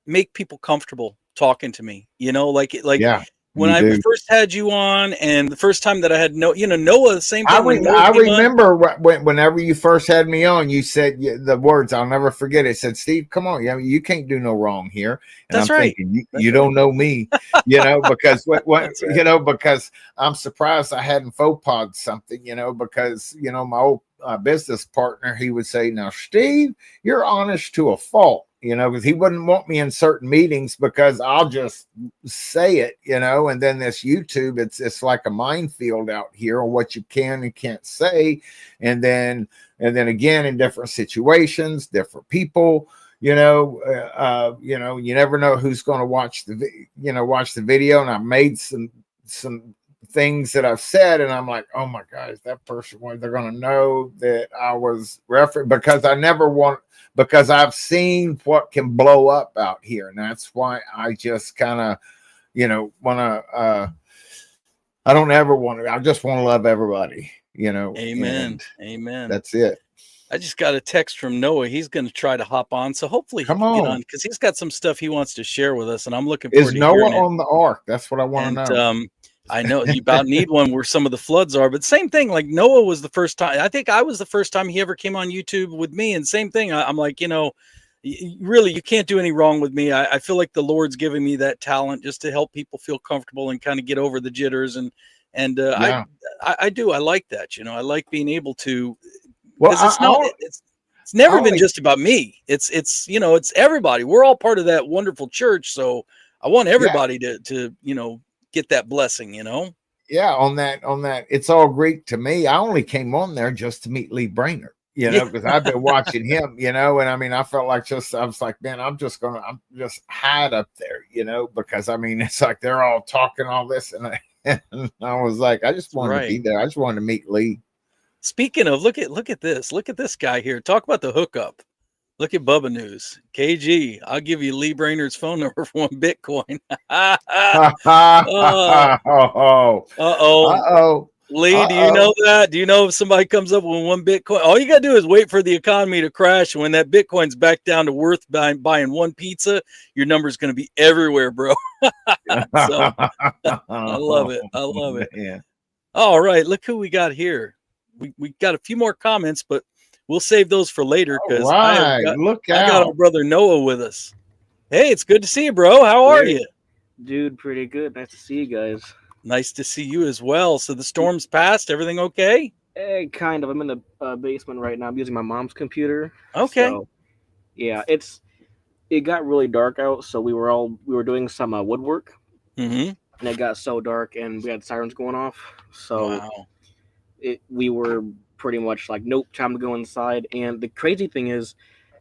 make people comfortable talking to me, you know, like yeah. When I first had you on, and the first time that I had Noah, the same thing. I remember whenever you first had me on, you said the words, I'll never forget it. Said, Steve, come on. You can't do no wrong here. And That's I'm right. Thinking, you don't know me, you know, because you know, because I'm surprised I hadn't faux pod something, you know, because, you know, my old business partner, he would say, now, Steve, you're honest to a fault. You know, because he wouldn't want me in certain meetings because I'll just say it, you know, and then this YouTube, it's like a minefield out here on what you can and can't say. And then again, in different situations, different people, you know, you never know who's going to watch the video. And I made some things that I've said, and I'm like, oh my gosh, that person, they're going to know that I was referenced, because I've seen what can blow up out here. And that's why I just kind of, you know, want to, I just want to love everybody, you know. Amen. Amen. That's it. I just got a text from Noah. He's going to try to hop on. So hopefully he can get on, because he's got some stuff he wants to share with us. And I'm looking forward to hearing it. Is Noah on the ark? That's what I want to know. I know you about need one where some of the floods are, but same thing. Like Noah was the first time. I think I was the first time he ever came on YouTube with me, and same thing. I'm like, you know, really, you can't do any wrong with me. I feel like the Lord's giving me that talent just to help people feel comfortable and kind of get over the jitters. I do. I like that. You know, I like being able to. Well, it's never been just about me. It's you know, it's everybody. We're all part of that wonderful church. So I want everybody to you know, get that blessing, you know. Yeah, on that it's all Greek to me. I only came on there just to meet Lee Brainerd, you know, because I've been watching him, you know, and I mean, I felt like I was like, man, I'm just hide up there, you know, because I mean, it's like they're all talking all this, and I was like, I just wanted to be there. I just wanted to meet Lee. Speaking of, look at this guy here. Talk about the hookup. Look at Bubba News. KG, I'll give you Lee Brainerd's phone number for 1 Bitcoin. Lee, do you know that? Do you know if somebody comes up with 1 Bitcoin? All you got to do is wait for the economy to crash. When that Bitcoin's back down to worth buying 1 pizza, your number's going to be everywhere, bro. So, I love it. I love it. Yeah. All right. Look who we got here. We got a few more comments, but we'll save those for later, because I got our brother Noah with us. Hey, it's good to see you, bro. How are you? Dude, pretty good. Nice to see you guys. Nice to see you as well. So the storm's passed. Everything okay? Kind of. I'm in the basement right now. I'm using my mom's computer. Okay. So, yeah, it got really dark out, so we were doing some woodwork, and it got so dark, and we had sirens going off. So we were pretty much like, nope, time to go inside. And the crazy thing is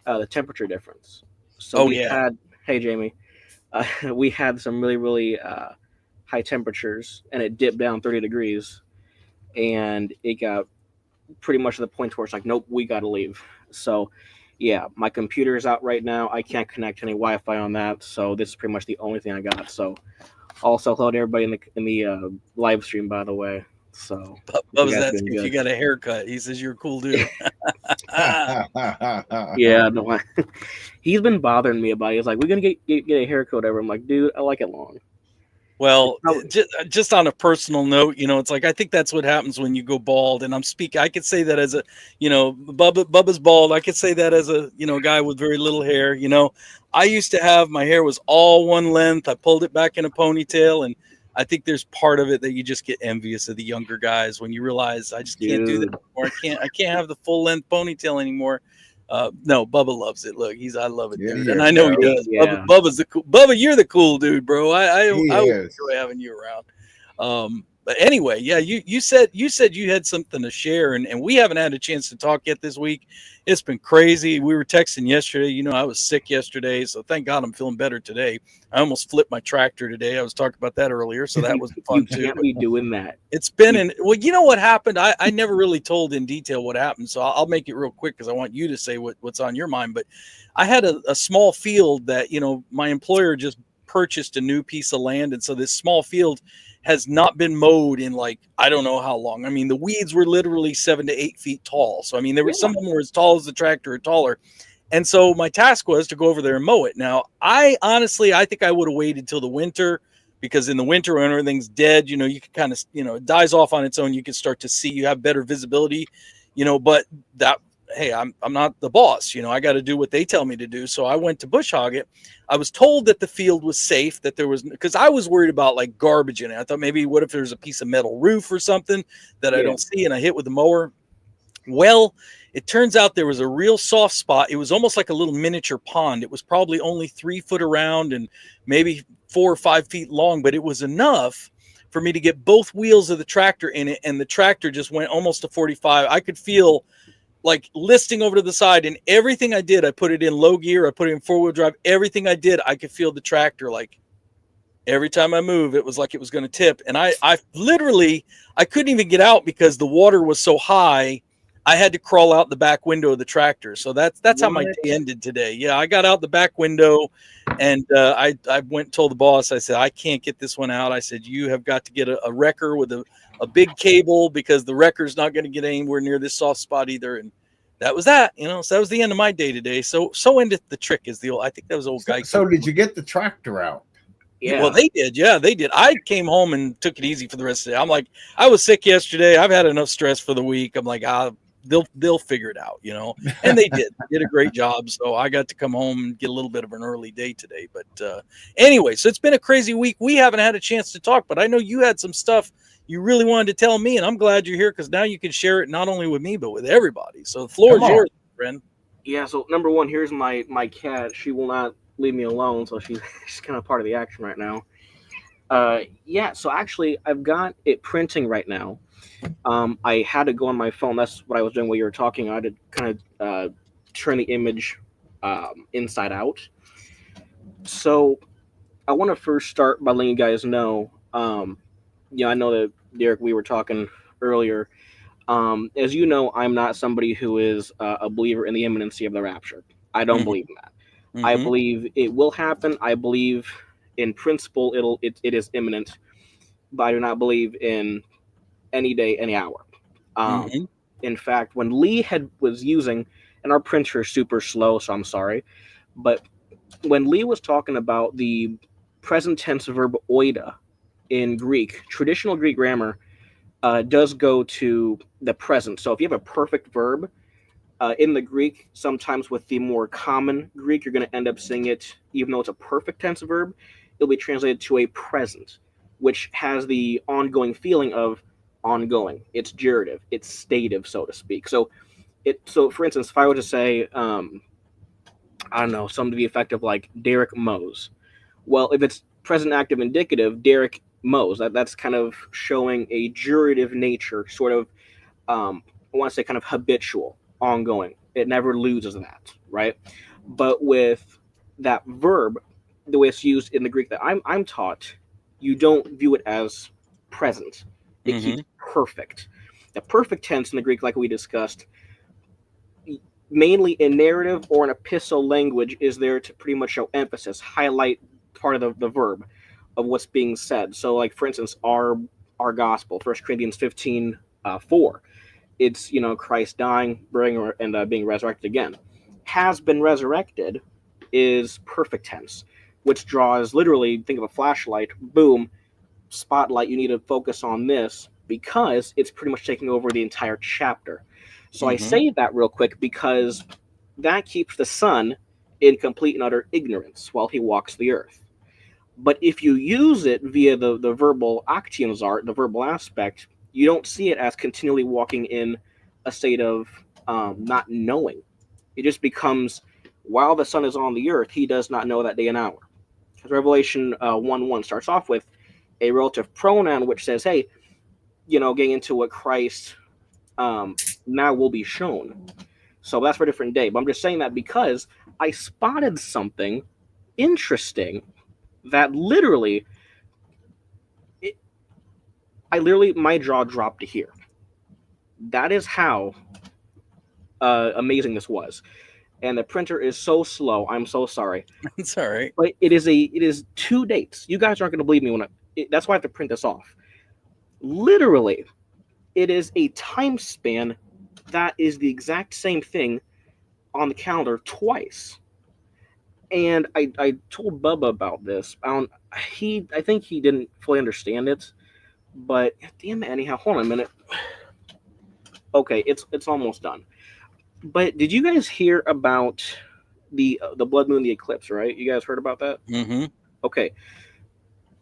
the temperature difference. So hey Jamie, we had some really, really high temperatures, and it dipped down 30 degrees, and it got pretty much to the point where it's like, nope, we got to leave. So yeah, my computer is out right now. I can't connect any Wi-Fi on that. So this is pretty much the only thing I got. So also hello to everybody in the live stream, by the way. So Bubba's guys asking been if you good. got a haircut. He says you're a cool dude. Yeah, no, he's been bothering me about it. He's like, "We're gonna get a haircut ever." I'm like, "Dude, I like it long." Well, Oh. just on a personal note, it's like I think that's what happens when you go bald. And I'm speaking. I could say that as a, Bubba's bald. I could say that as a, guy with very little hair. I used to have my hair was all one length. I pulled it back in a ponytail, and I think there's part of it that you just get envious of the younger guys when you realize I just can't do that Dude. anymore. I can't have the full length ponytail anymore. No, Bubba loves it. Look, I love it, dude, and I know he does. Yeah. Bubba's the cool. Bubba, you're the cool dude, bro. I He is. enjoy having you around. But anyway, yeah, you said you had something to share, and we haven't had a chance to talk yet this week. It's been crazy. We were texting yesterday. I was sick yesterday, so thank God I'm feeling better today. I almost flipped my tractor today. I was talking about that earlier, so that was fun too. You can't be doing that. It's been well, you know what happened? I never really told in detail what happened, so I'll make it real quick because I want you to say what's on your mind. But I had a small field that, my employer just purchased a new piece of land, and so this small field has not been mowed in like I don't know how long. I mean, the weeds were literally 7 to 8 feet tall. So I mean, there were some of them were as tall as the tractor or taller. And so my task was to go over there and mow it. Now, I think I would have waited till the winter, because in the winter when everything's dead, you can kind of, it dies off on its own. You can start to see, you have better visibility, but that, hey, I'm not the boss, I got to do what they tell me to do. So I went to bush hog it. I was told that the field was safe, that there was, because I was worried about like garbage in it. I thought maybe what if there's a piece of metal roof or something that I don't see, and I hit with the mower. Well, it turns out there was a real soft spot. It was almost like a little miniature pond. It was probably only 3 foot around and maybe 4 or 5 feet long, but it was enough for me to get both wheels of the tractor in it. And the tractor just went almost to 45. I could feel like listing over to the side, and everything I did, I put it in low gear. I put it in 4-wheel drive. Everything I did, I could feel the tractor. Like every time I move, it was like it was going to tip. And I literally, I couldn't even get out because the water was so high. I had to crawl out the back window of the tractor. So that's how my day ended today. Yeah, I got out the back window, and I went and told the boss, I said, I can't get this one out. I said, you have got to get a wrecker with a big cable, because the wrecker's not going to get anywhere near this soft spot either. And that was that, so that was the end of my day today. So ended the trick is the old, I think that was old guy. So did you get the tractor out? Yeah. Well, they did. Yeah, they did. I came home and took it easy for the rest of the day. I'm like, I was sick yesterday. I've had enough stress for the week. I'm like, they'll figure it out, and they did a great job. So I got to come home and get a little bit of an early day today. But anyway, so it's been a crazy week. We haven't had a chance to talk, but I know you had some stuff you really wanted to tell me, and I'm glad you're here because now you can share it not only with me, but with everybody. So the floor is yours, friend. Yeah, so number one, here's my cat. She will not leave me alone, so she's kind of part of the action right now. Yeah, so actually, I've got it printing right now. I had to go on my phone. That's what I was doing while you were talking. I had to kind of turn the image inside out. So I want to first start by letting you guys know, I know that, Derek, we were talking earlier. As you know, I'm not somebody who is a believer in the imminency of the rapture. I don't believe in that. Mm-hmm. I believe it will happen. I believe in principle it is imminent, but I do not believe in any day, any hour. In fact, when Lee was using, and our printer is super slow, so I'm sorry, but when Lee was talking about the present tense verb oida in Greek, traditional Greek grammar does go to the present. So if you have a perfect verb in the Greek, sometimes with the more common Greek, you're going to end up seeing it, even though it's a perfect tense verb, it'll be translated to a present, which has the ongoing feeling of ongoing. It's durative, it's stative, so to speak. So for instance, if I were to say, I don't know, something to the effect of like Derek mows. Well, if it's present active indicative, Derek mows. That's kind of showing a durative nature, sort of, I want to say kind of habitual, ongoing. It never loses that, right? But with that verb, the way it's used in the Greek that I'm taught, you don't view it as present. It keeps perfect. The perfect tense in the Greek, like we discussed, mainly in narrative or in epistle language, is there to pretty much show emphasis, highlight part of the verb of what's being said. So, like, for instance, our our gospel. 1 Corinthians 15, 4. It's, Christ dying, buried, and being resurrected again. Has been resurrected is perfect tense, which draws literally, think of a flashlight, boom, spotlight, you need to focus on this because it's pretty much taking over the entire chapter. So I say that real quick because that keeps the Son in complete and utter ignorance while he walks the earth. But if you use it via the verbal actions art, the verbal aspect, you don't see it as continually walking in a state of not knowing. It just becomes, while the Son is on the earth, he does not know that day and hour. Because Revelation 1:1 starts off with a relative pronoun which says, hey, getting into what Christ now will be shown. So that's for a different day. But I'm just saying that because I spotted something interesting that literally, my jaw dropped to here. That is how amazing this was. And the printer is so slow. I'm so sorry. It's all right. But it is 2 dates. You guys aren't going to believe me that's why I have to print this off. Literally, it is a time span that is the exact same thing on the calendar twice. And I told Bubba about this. I think he didn't fully understand it, but damn it, anyhow, hold on a minute. Okay, it's almost done. But did you guys hear about the blood moon, the eclipse? Right? You guys heard about that? Mm-hmm. Okay,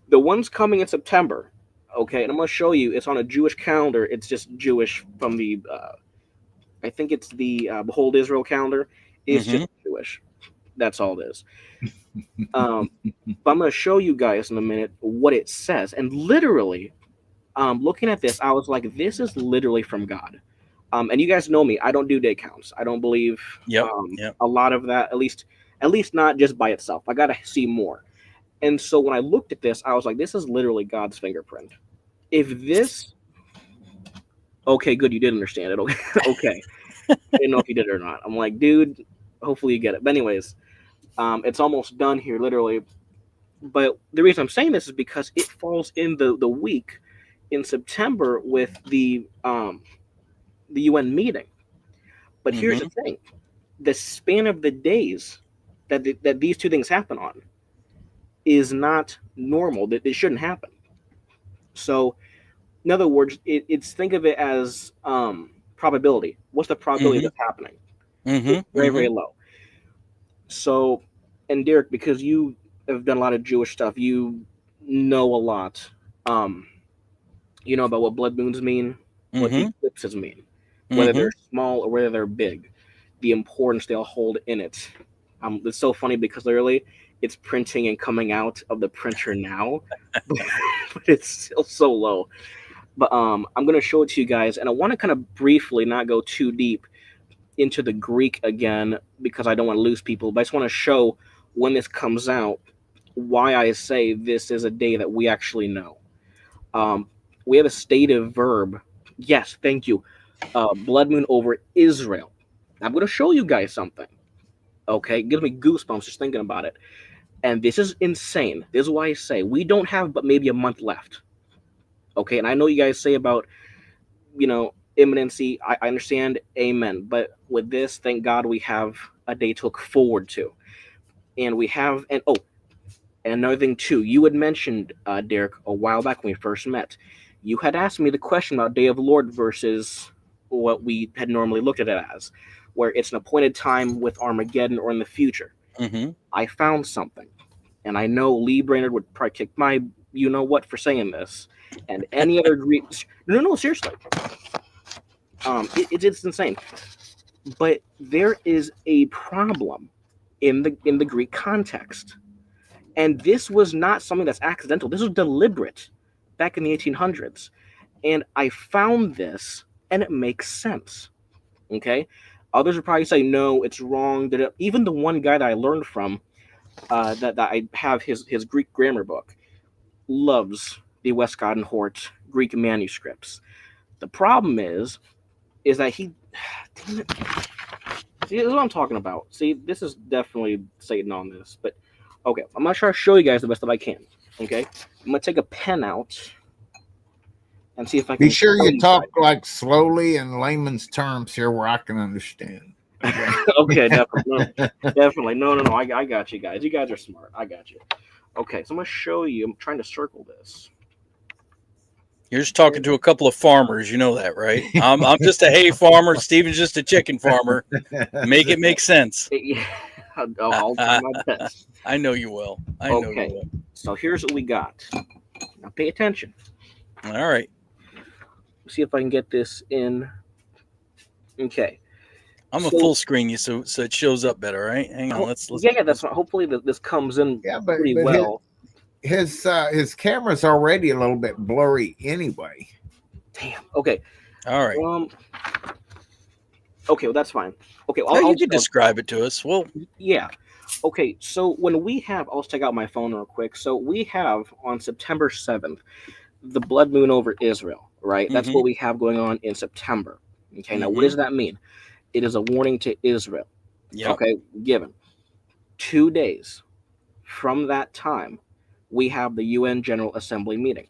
the one's coming in September. Okay, and I'm gonna show you. It's on a Jewish calendar. It's just Jewish from the, I think it's the Behold Israel calendar. It's just Jewish. That's all it is. But I'm gonna show you guys in a minute what it says. And literally, looking at this, I was like, this is literally from God. And you guys know me. I don't do day counts. I don't believe a lot of that. At least not just by itself. I gotta see more. And so when I looked at this, I was like, this is literally God's fingerprint. If this, okay, good, you did understand it. Okay. I didn't know if you did or not. I'm like, dude, hopefully you get it. But anyways, it's almost done here, literally. But the reason I'm saying this is because it falls in the week in September with the UN meeting. But here's the thing: the span of the days that these two things happen on is not normal. That it shouldn't happen. So, in other words, it's think of it as probability. What's the probability of this happening? Very, very low. So, and Derek, because you have done a lot of Jewish stuff, you know a lot. You know about what blood moons mean, what the eclipses mean, whether they're small or whether they're big, the importance they'll hold in it. It's so funny because literally it's printing and coming out of the printer now, but it's still so low. But I'm going to show it to you guys, and I want to kind of briefly, not go too deep into the Greek again because I don't want to lose people, but I just want to show when this comes out why I say this is a day that we actually know. We have a stative verb. Yes, thank you. Blood moon over Israel. I'm going to show you guys something. Okay, it gives me goosebumps just thinking about it. And this is insane. This is why I say we don't have but maybe a month left. Okay, and I know you guys say about, imminency. I understand. Amen. But with this, thank God we have a day to look forward to. And we have, and another thing too, you had mentioned, Derek, a while back when we first met, you had asked me the question about Day of the Lord versus what we had normally looked at it as, where it's an appointed time with Armageddon or in the future. I found something, and I know Lee Brainerd would probably kick my you-know-what for saying this, and any other Greek. No, seriously. It's insane. But there is a problem in the Greek context. And this was not something that's accidental. This was deliberate back in the 1800s. And I found this, and it makes sense. Okay? Others would probably say, no, it's wrong. Even the one guy that I learned from, that I have his Greek grammar book, loves the Westcott and Hort Greek manuscripts. The problem is that he... Damn it. See, this is what I'm talking about. See, this is definitely Satan on this. But, okay, I'm going to try to show you guys the best that I can. Okay? I'm going to take a pen out. and see if I can. Be sure you talk like slowly in layman's terms here where I can understand. Okay, definitely. No. I got you guys. You guys are smart. I got you. Okay, so I'm gonna show you. I'm trying to circle this. You're just talking to a couple of farmers. You know that, right? I'm just a hay farmer. Steven's just a chicken farmer. Make it make sense. I'll try my best. I know you will. I know you Okay, will. so here's what we got. Now pay attention. All right. See if I can get this in. Okay. I'm gonna full screen you so it shows up better, right? Hang on. Let's yeah, that's not, hopefully this comes in pretty well. His camera's already a little bit blurry anyway. Damn. Okay. All right. Okay, well that's fine. Okay, you can describe it to us. Well, yeah. Okay, so when we have, I'll take out my phone real quick. So we have on September 7th, the blood moon over Israel, right? That's what we have going on in September. Okay, now what does that mean? It is a warning to Israel. Yeah. Okay, given 2 days from that time, we have the UN General Assembly meeting.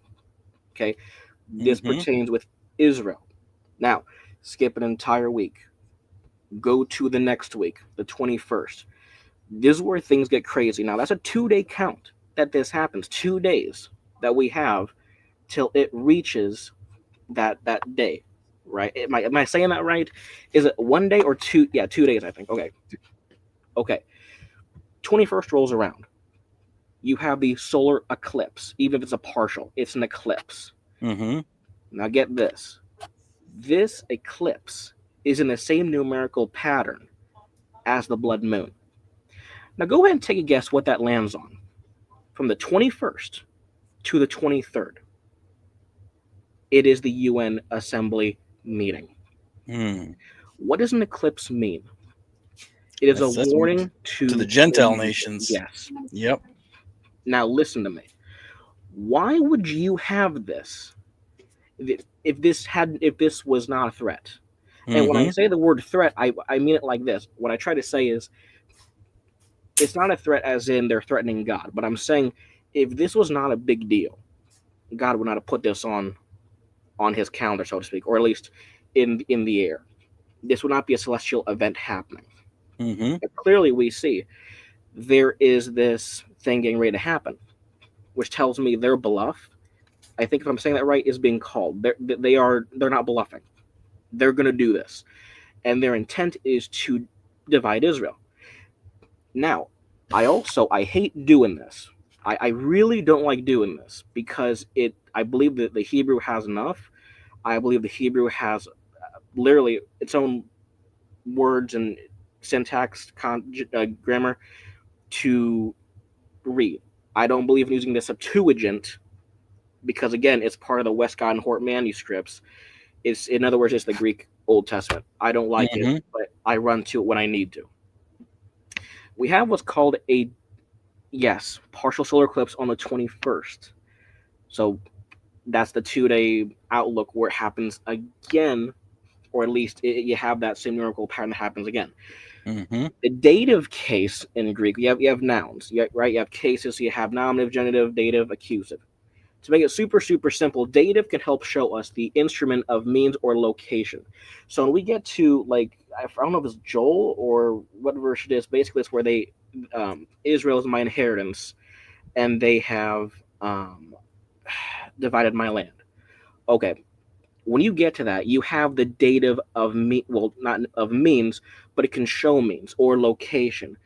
Okay, this pertains with Israel. Now, skip an entire week. Go to the next week, the 21st. This is where things get crazy. Now, that's a 2-day count that this happens. 2 days that we have till it reaches that day, right? Am I saying that right? Is it 1 day or 2? Yeah, 2 days, I think. Okay. 21st rolls around. You have the solar eclipse. Even if it's a partial, it's an eclipse. Now get this. This eclipse is in the same numerical pattern as the blood moon. Now go ahead and take a guess what that lands on. From the 21st to the 23rd. It is the UN Assembly meeting. What does an eclipse mean? It is a warning to the Gentile nations. Yes. Yep. Now listen to me. Why would you have this if this was not a threat? And when I say the word threat, I mean it like this. What I try to say is it's not a threat as in they're threatening God, but I'm saying if this was not a big deal, God would not have put this on his calendar, so to speak, or at least in the air. This would not be a celestial event happening. But clearly we see there is this thing getting ready to happen, which tells me their bluff, I think if I'm saying that right, is being called. They're not bluffing. They're going to do this. And their intent is to divide Israel. Now, I hate doing this. I really don't like doing this because I believe that the Hebrew has enough. I believe the Hebrew has literally its own words and syntax, grammar to read. I don't believe in using the Septuagint because, again, it's part of the Westcott and Hort manuscripts. In other words, it's the Greek Old Testament. I don't like it, but I run to it when I need to. We have what's called partial solar eclipse on the 21st. So that's the 2-day outlook where it happens again, or at least you have that same numerical pattern that happens again. The dative case in Greek, you have nouns, right? You have cases, so you have nominative, genitive, dative, accusative. To make it super, super simple, dative can help show us the instrument of means or location. So when we get to, like, I don't know if it's Joel or what verse it is, basically it's where Israel is my inheritance, and they have divided my land. Okay, when you get to that, you have the dative of not of means, but it can show means or location.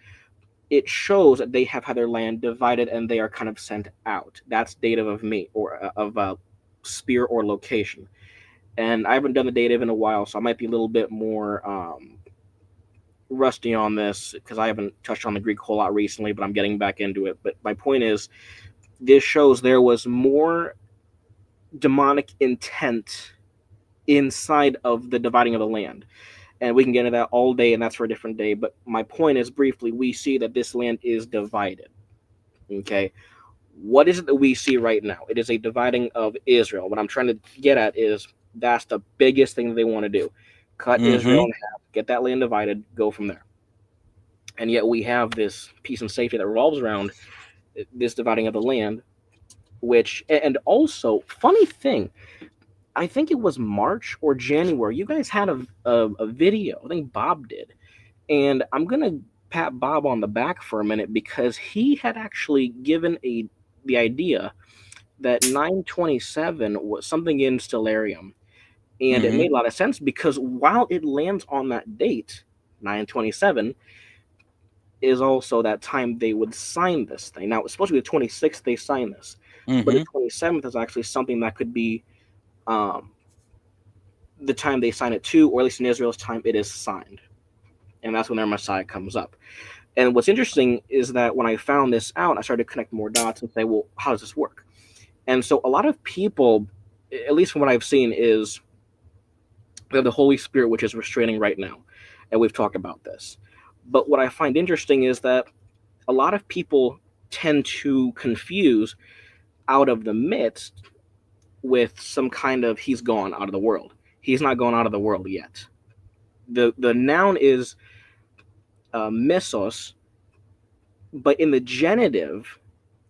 It shows that they have had their land divided and they are kind of sent out. That's dative of me or of sphere or location. And I haven't done the dative in a while, so I might be a little bit more rusty on this because I haven't touched on the Greek a whole lot recently, but I'm getting back into it. But my point is, this shows there was more demonic intent inside of the dividing of the land. And we can get into that all day, and that's for a different day. But my point is, briefly, we see that this land is divided. Okay? What is it that we see right now? It is a dividing of Israel. What I'm trying to get at is that's the biggest thing that they want to do. Cut Israel in half, get that land divided, go from there. And yet we have this peace and safety that revolves around this dividing of the land, which, and also, funny thing, I think it was March or January. You guys had a video. I think Bob did, and I'm gonna pat Bob on the back for a minute because he had actually given the idea that 927 was something in Stellarium, and it made a lot of sense because while it lands on that date, 927 is also that time they would sign this thing. Now it's supposed to be the 26th they sign this, but the 27th is actually something that could be the time they sign it to, or at least in Israel's time, it is signed. And that's when their Messiah comes up. And what's interesting is that when I found this out, I started to connect more dots and say, well, how does this work? And so a lot of people, at least from what I've seen, is they have the Holy Spirit, which is restraining right now. And we've talked about this. But what I find interesting is that a lot of people tend to confuse out of the midst with some kind of he's gone out of the world. He's not gone out of the world yet. The noun is mesos, but in the genitive,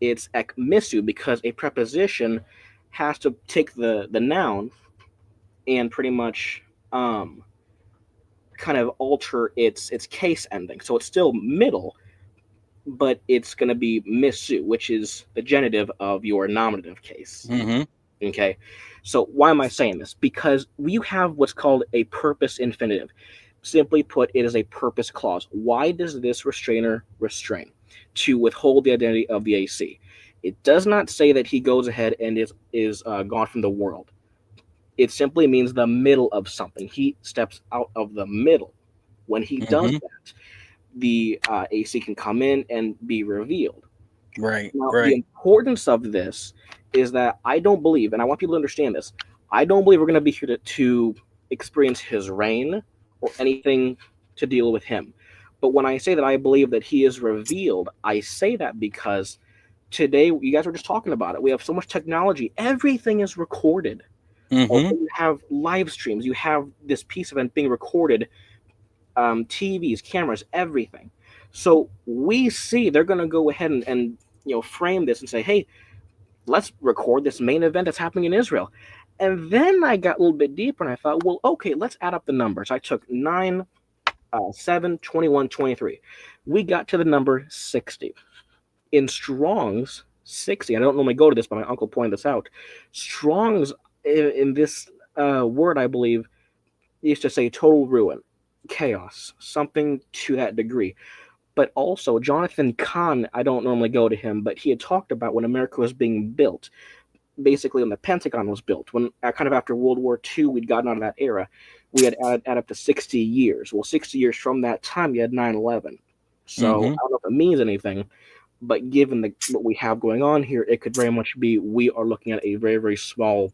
it's ekmisu because a preposition has to take the noun and pretty much kind of alter its case ending. So it's still middle, but it's going to be misu, which is the genitive of your nominative case. Okay, so why am I saying this? Because you have what's called a purpose infinitive. Simply put, it is a purpose clause. Why does this restrainer restrain? To withhold the identity of the AC. It does not say that he goes ahead and is gone from the world. It simply means the middle of something. He steps out of the middle. When he does that, the AC can come in and be revealed. Right, now, right. The importance of this is that I don't believe, and I want people to understand this, I don't believe we're going to be here to experience his reign or anything to deal with him. But when I say that I believe that he is revealed, I say that because today, you guys were just talking about it, we have so much technology. Everything is recorded. You have live streams. You have this piece event being recorded, TVs, cameras, everything. So we see they're going to go ahead and frame this and say, hey, let's record this main event that's happening in Israel. And then I got a little bit deeper and I thought, well, okay, let's add up the numbers. I took 9, 7, 21, 23. We got to the number 60. In Strong's 60, I don't normally go to this, but my uncle pointed this out. Strong's in this word, I believe, used to say total ruin, chaos, something to that degree. But also, Jonathan Kahn, I don't normally go to him, but he had talked about when America was being built, basically when the Pentagon was built, when kind of after World War II, we'd gotten out of that era, we had add up to 60 years. Well, 60 years from that time, you had 9/11. So I don't know if it means anything, but given what we have going on here, it could very much be we are looking at a very, very small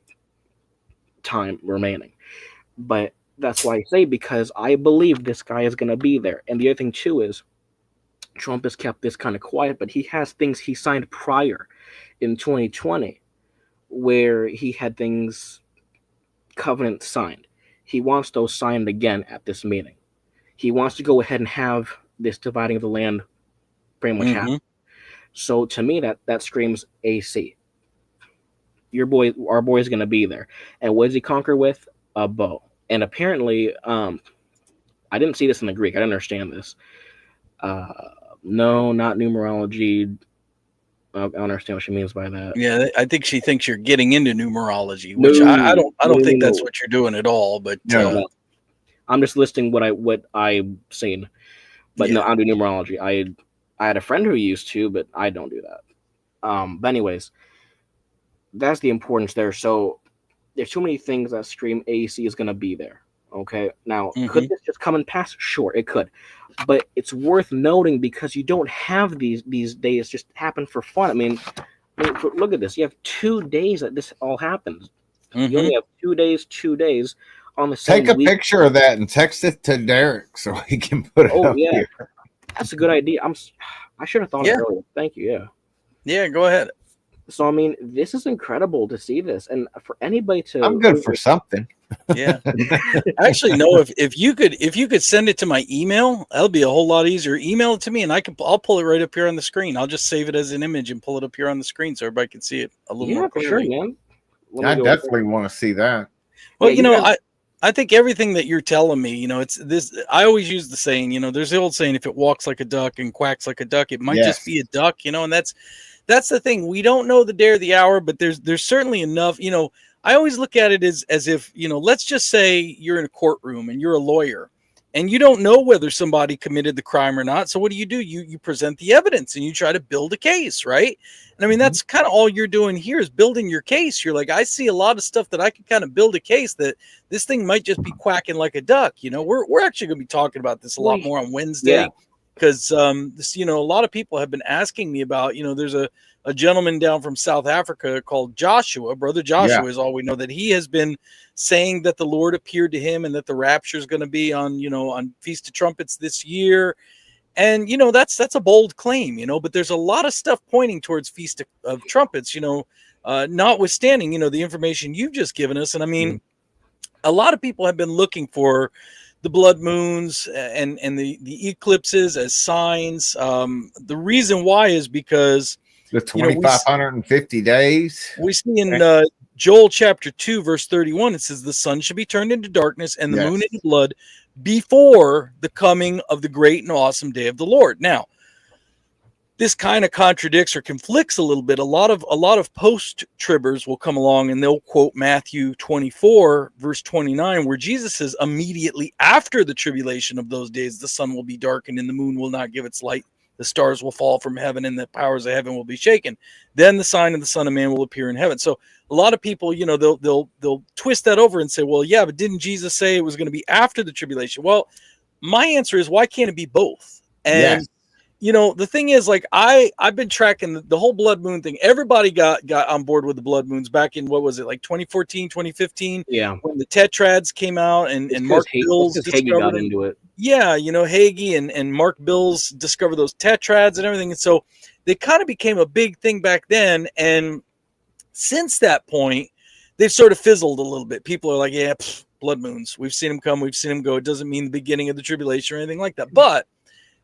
time remaining. But that's why I say, because I believe this guy is going to be there. And the other thing, too, is Trump has kept this kind of quiet, but he has things he signed prior in 2020 where he had things, covenants signed. He wants those signed again at this meeting. He wants to go ahead and have this dividing of the land pretty much happen. So to me, that screams AC. Our boy is going to be there. And what does he conquer with? A bow. And apparently, I didn't see this in the Greek. I didn't understand this. No, not numerology. I don't understand what she means by that. Yeah, I think she thinks you're getting into numerology, which I don't think that's what you're doing at all. But no. I'm just listing what I've seen. But no, I don't do numerology. I had a friend who used to, but I don't do that. But anyways, that's the importance there. So there's too many things that scream AC is going to be there. Okay. Now, could this just come and pass? Sure, it could. But it's worth noting because you don't have these days just happen for fun. I mean, look at this. You have 2 days that this all happens. You only have 2 days on the same Take a week. picture of that and text it to Derek so he can put it up here. That's a good idea. I should have thought of it earlier. Thank you. Yeah. Yeah, go ahead. So, I mean, this is incredible to see this. And for anybody to... I'm good for something. Yeah. Actually, no, if you could send it to my email, that'll be a whole lot easier. Email it to me and I'll pull it right up here on the screen. I'll just save it as an image and pull it up here on the screen so everybody can see it a little more clearly. Sure, man. I definitely want to see that. Well, Yeah, you guys- I think everything that you're telling me, it's this. I always use the saying, there's the old saying, if it walks like a duck and quacks like a duck, it might just be a duck, and that's the thing. We don't know the day or the hour, but there's certainly enough. I always look at it as if, let's just say you're in a courtroom and you're a lawyer and you don't know whether somebody committed the crime or not. So what do? You present the evidence and you try to build a case, right? And I mean, that's kind of all you're doing here is building your case. You're like, I see a lot of stuff that I can kind of build a case that this thing might just be quacking like a duck. We're actually going to be talking about this a lot more on Wednesday because this, a lot of people have been asking me about, there's a gentleman down from South Africa called Joshua. Brother Joshua is all we know, that he has been saying that the Lord appeared to him and that the rapture is going to be on Feast of Trumpets this year. And, that's a bold claim, but there's a lot of stuff pointing towards Feast of Trumpets, notwithstanding, the information you've just given us. And I mean, a lot of people have been looking for the blood moons and the eclipses as signs. The reason why is because the 2,550 days. We see in Joel chapter 2, verse 31, it says the sun should be turned into darkness and the moon into blood before the coming of the great and awesome day of the Lord. Now, this kind of contradicts or conflicts a little bit. A lot of post-tribbers will come along and they'll quote Matthew 24, verse 29, where Jesus says, immediately after the tribulation of those days, the sun will be darkened and the moon will not give its light. The stars will fall from heaven and the powers of heaven will be shaken. Then the sign of the Son of Man will appear in heaven. So a lot of people, they'll twist that over and say, well, yeah, but didn't Jesus say it was going to be after the tribulation? Well, my answer is, why can't it be both? And the thing is, like, I've been tracking the whole blood moon thing. Everybody got on board with the blood moons back in, what was it, like 2014, 2015? Yeah. When the tetrads came out and Mark Bills got into it. Yeah, Hagee and Mark Bills discovered those tetrads and everything. And so they kind of became a big thing back then. And since that point, they've sort of fizzled a little bit. People are like, yeah, blood moons. We've seen them come. We've seen them go. It doesn't mean the beginning of the tribulation or anything like that. But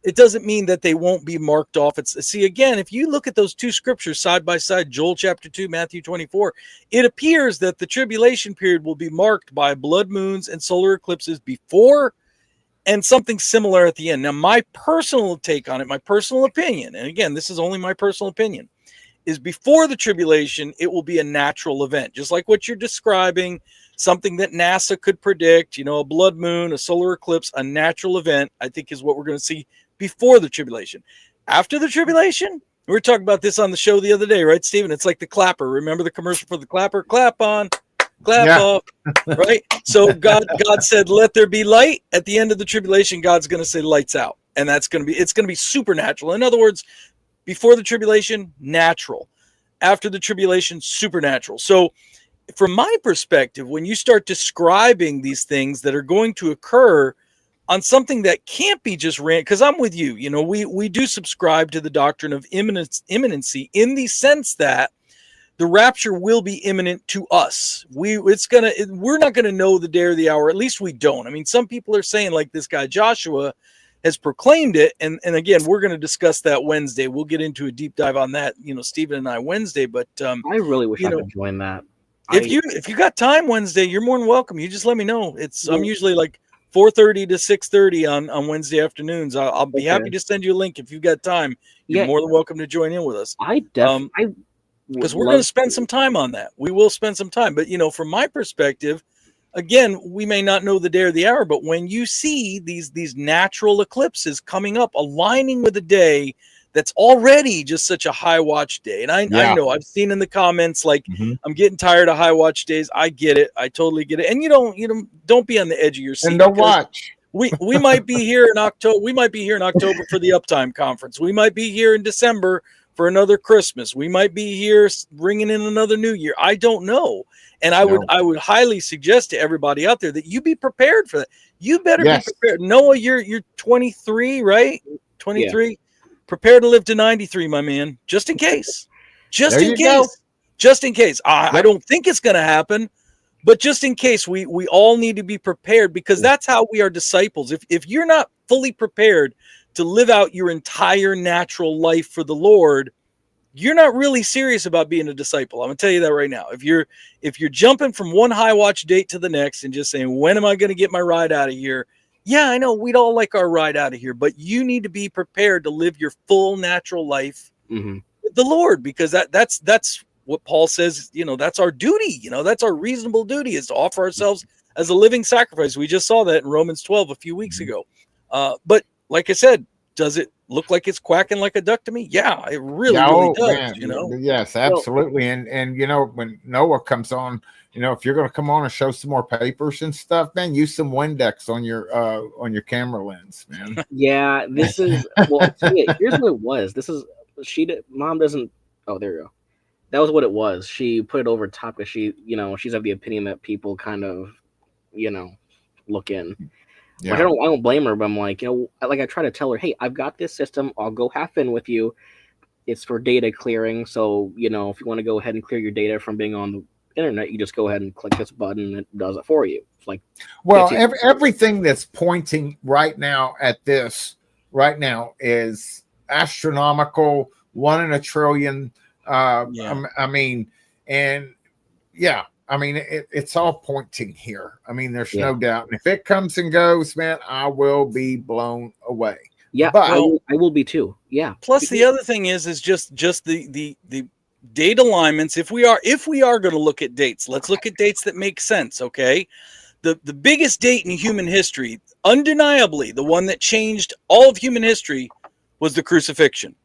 it doesn't mean that they won't be marked off. See, again, if you look at those two scriptures side by side, Joel chapter 2, Matthew 24, it appears that the tribulation period will be marked by blood moons and solar eclipses before and something similar at the end. Now, my personal take on it, my personal opinion, and again, this is only my personal opinion, is before the tribulation, it will be a natural event, just like what you're describing, something that NASA could predict, a blood moon, a solar eclipse, a natural event, I think is what we're going to see before the tribulation. After the tribulation, we were talking about this on the show the other day, right, Stephen? It's like the clapper. Remember the commercial for the clapper? Clap on, clap off, right? So God said, let there be light. At the end of the tribulation, God's going to say lights out. And it's going to be supernatural. In other words, before the tribulation, natural. After the tribulation, supernatural. So from my perspective, when you start describing these things that are going to occur on something that can't be just random, because I'm with you, we do subscribe to the doctrine of imminency in the sense that the rapture will be imminent to us. We're not going to know the day or the hour. At least we don't. I mean, some people are saying, like this guy Joshua has proclaimed it. And again, we're going to discuss that Wednesday. We'll get into a deep dive on that, Stephen and I Wednesday. But I really wish I could join that. If you got time Wednesday, you're more than welcome. You just let me know. I'm usually like 4:30 to 6:30 on Wednesday afternoons. I'll be happy to send you a link if you've got time. You're more than welcome to join in with us. Because we're going to spend some time on that. We will spend some time. But, from my perspective, again, we may not know the day or the hour, but when you see these natural eclipses coming up, aligning with a day that's already just such a high watch day. And I know I've seen in the comments, like, I'm getting tired of high watch days. I get it. I totally get it. And don't be on the edge of your seat. And don't watch. We might be here in October. We might be here in October for the Uptime Conference. We might be here in December for another Christmas. We might be here bringing in another New Year. I don't know. And I would highly suggest to everybody out there that you be prepared for that. You better be prepared. Noah, you're 23, right? 23. Yeah. Prepare to live to 93, my man. Just in case. Just in case. I don't think it's going to happen, but just in case, we all need to be prepared, because that's how we are disciples. If you're not fully prepared to live out your entire natural life for the Lord, you're not really serious about being a disciple. I'm gonna tell you that right now. If you're jumping from one high watch date to the next and just saying, when am I going to get my ride out of here? Yeah, I know we'd all like our ride out of here, but you need to be prepared to live your full natural life with the Lord, because that's what Paul says. That's our duty. That's our reasonable duty, is to offer ourselves as a living sacrifice. We just saw that in Romans 12 a few weeks ago. But like I said, does it look like it's quacking like a duck to me? Yeah, it really does. Man. Yes, absolutely. And when Noah comes on, if you're going to come on and show some more papers and stuff, man, use some Windex on your camera lens, man. Yeah, this is here's what it was. Mom doesn't. Oh, there you go. That was what it was. She put it over top because she's of the opinion that people kind of, look in. Yeah. Like, I don't blame her, but I'm like, I try to tell her, hey, I've got this system. I'll go half in with you. It's for data clearing. So, if you want to go ahead and clear your data from being on the internet, you just go ahead and click this button and it does it for you. It's like, well, everything that's pointing right now at this right now is astronomical, 1 in a trillion. It's all pointing here. There's no doubt. And if it comes and goes, man, I will be blown away. Yeah, but I will be too. Yeah. Plus, the other thing is just the date alignments. If we are going to look at dates, let's look at dates that make sense. Okay, the biggest date in human history, undeniably, the one that changed all of human history, was the crucifixion.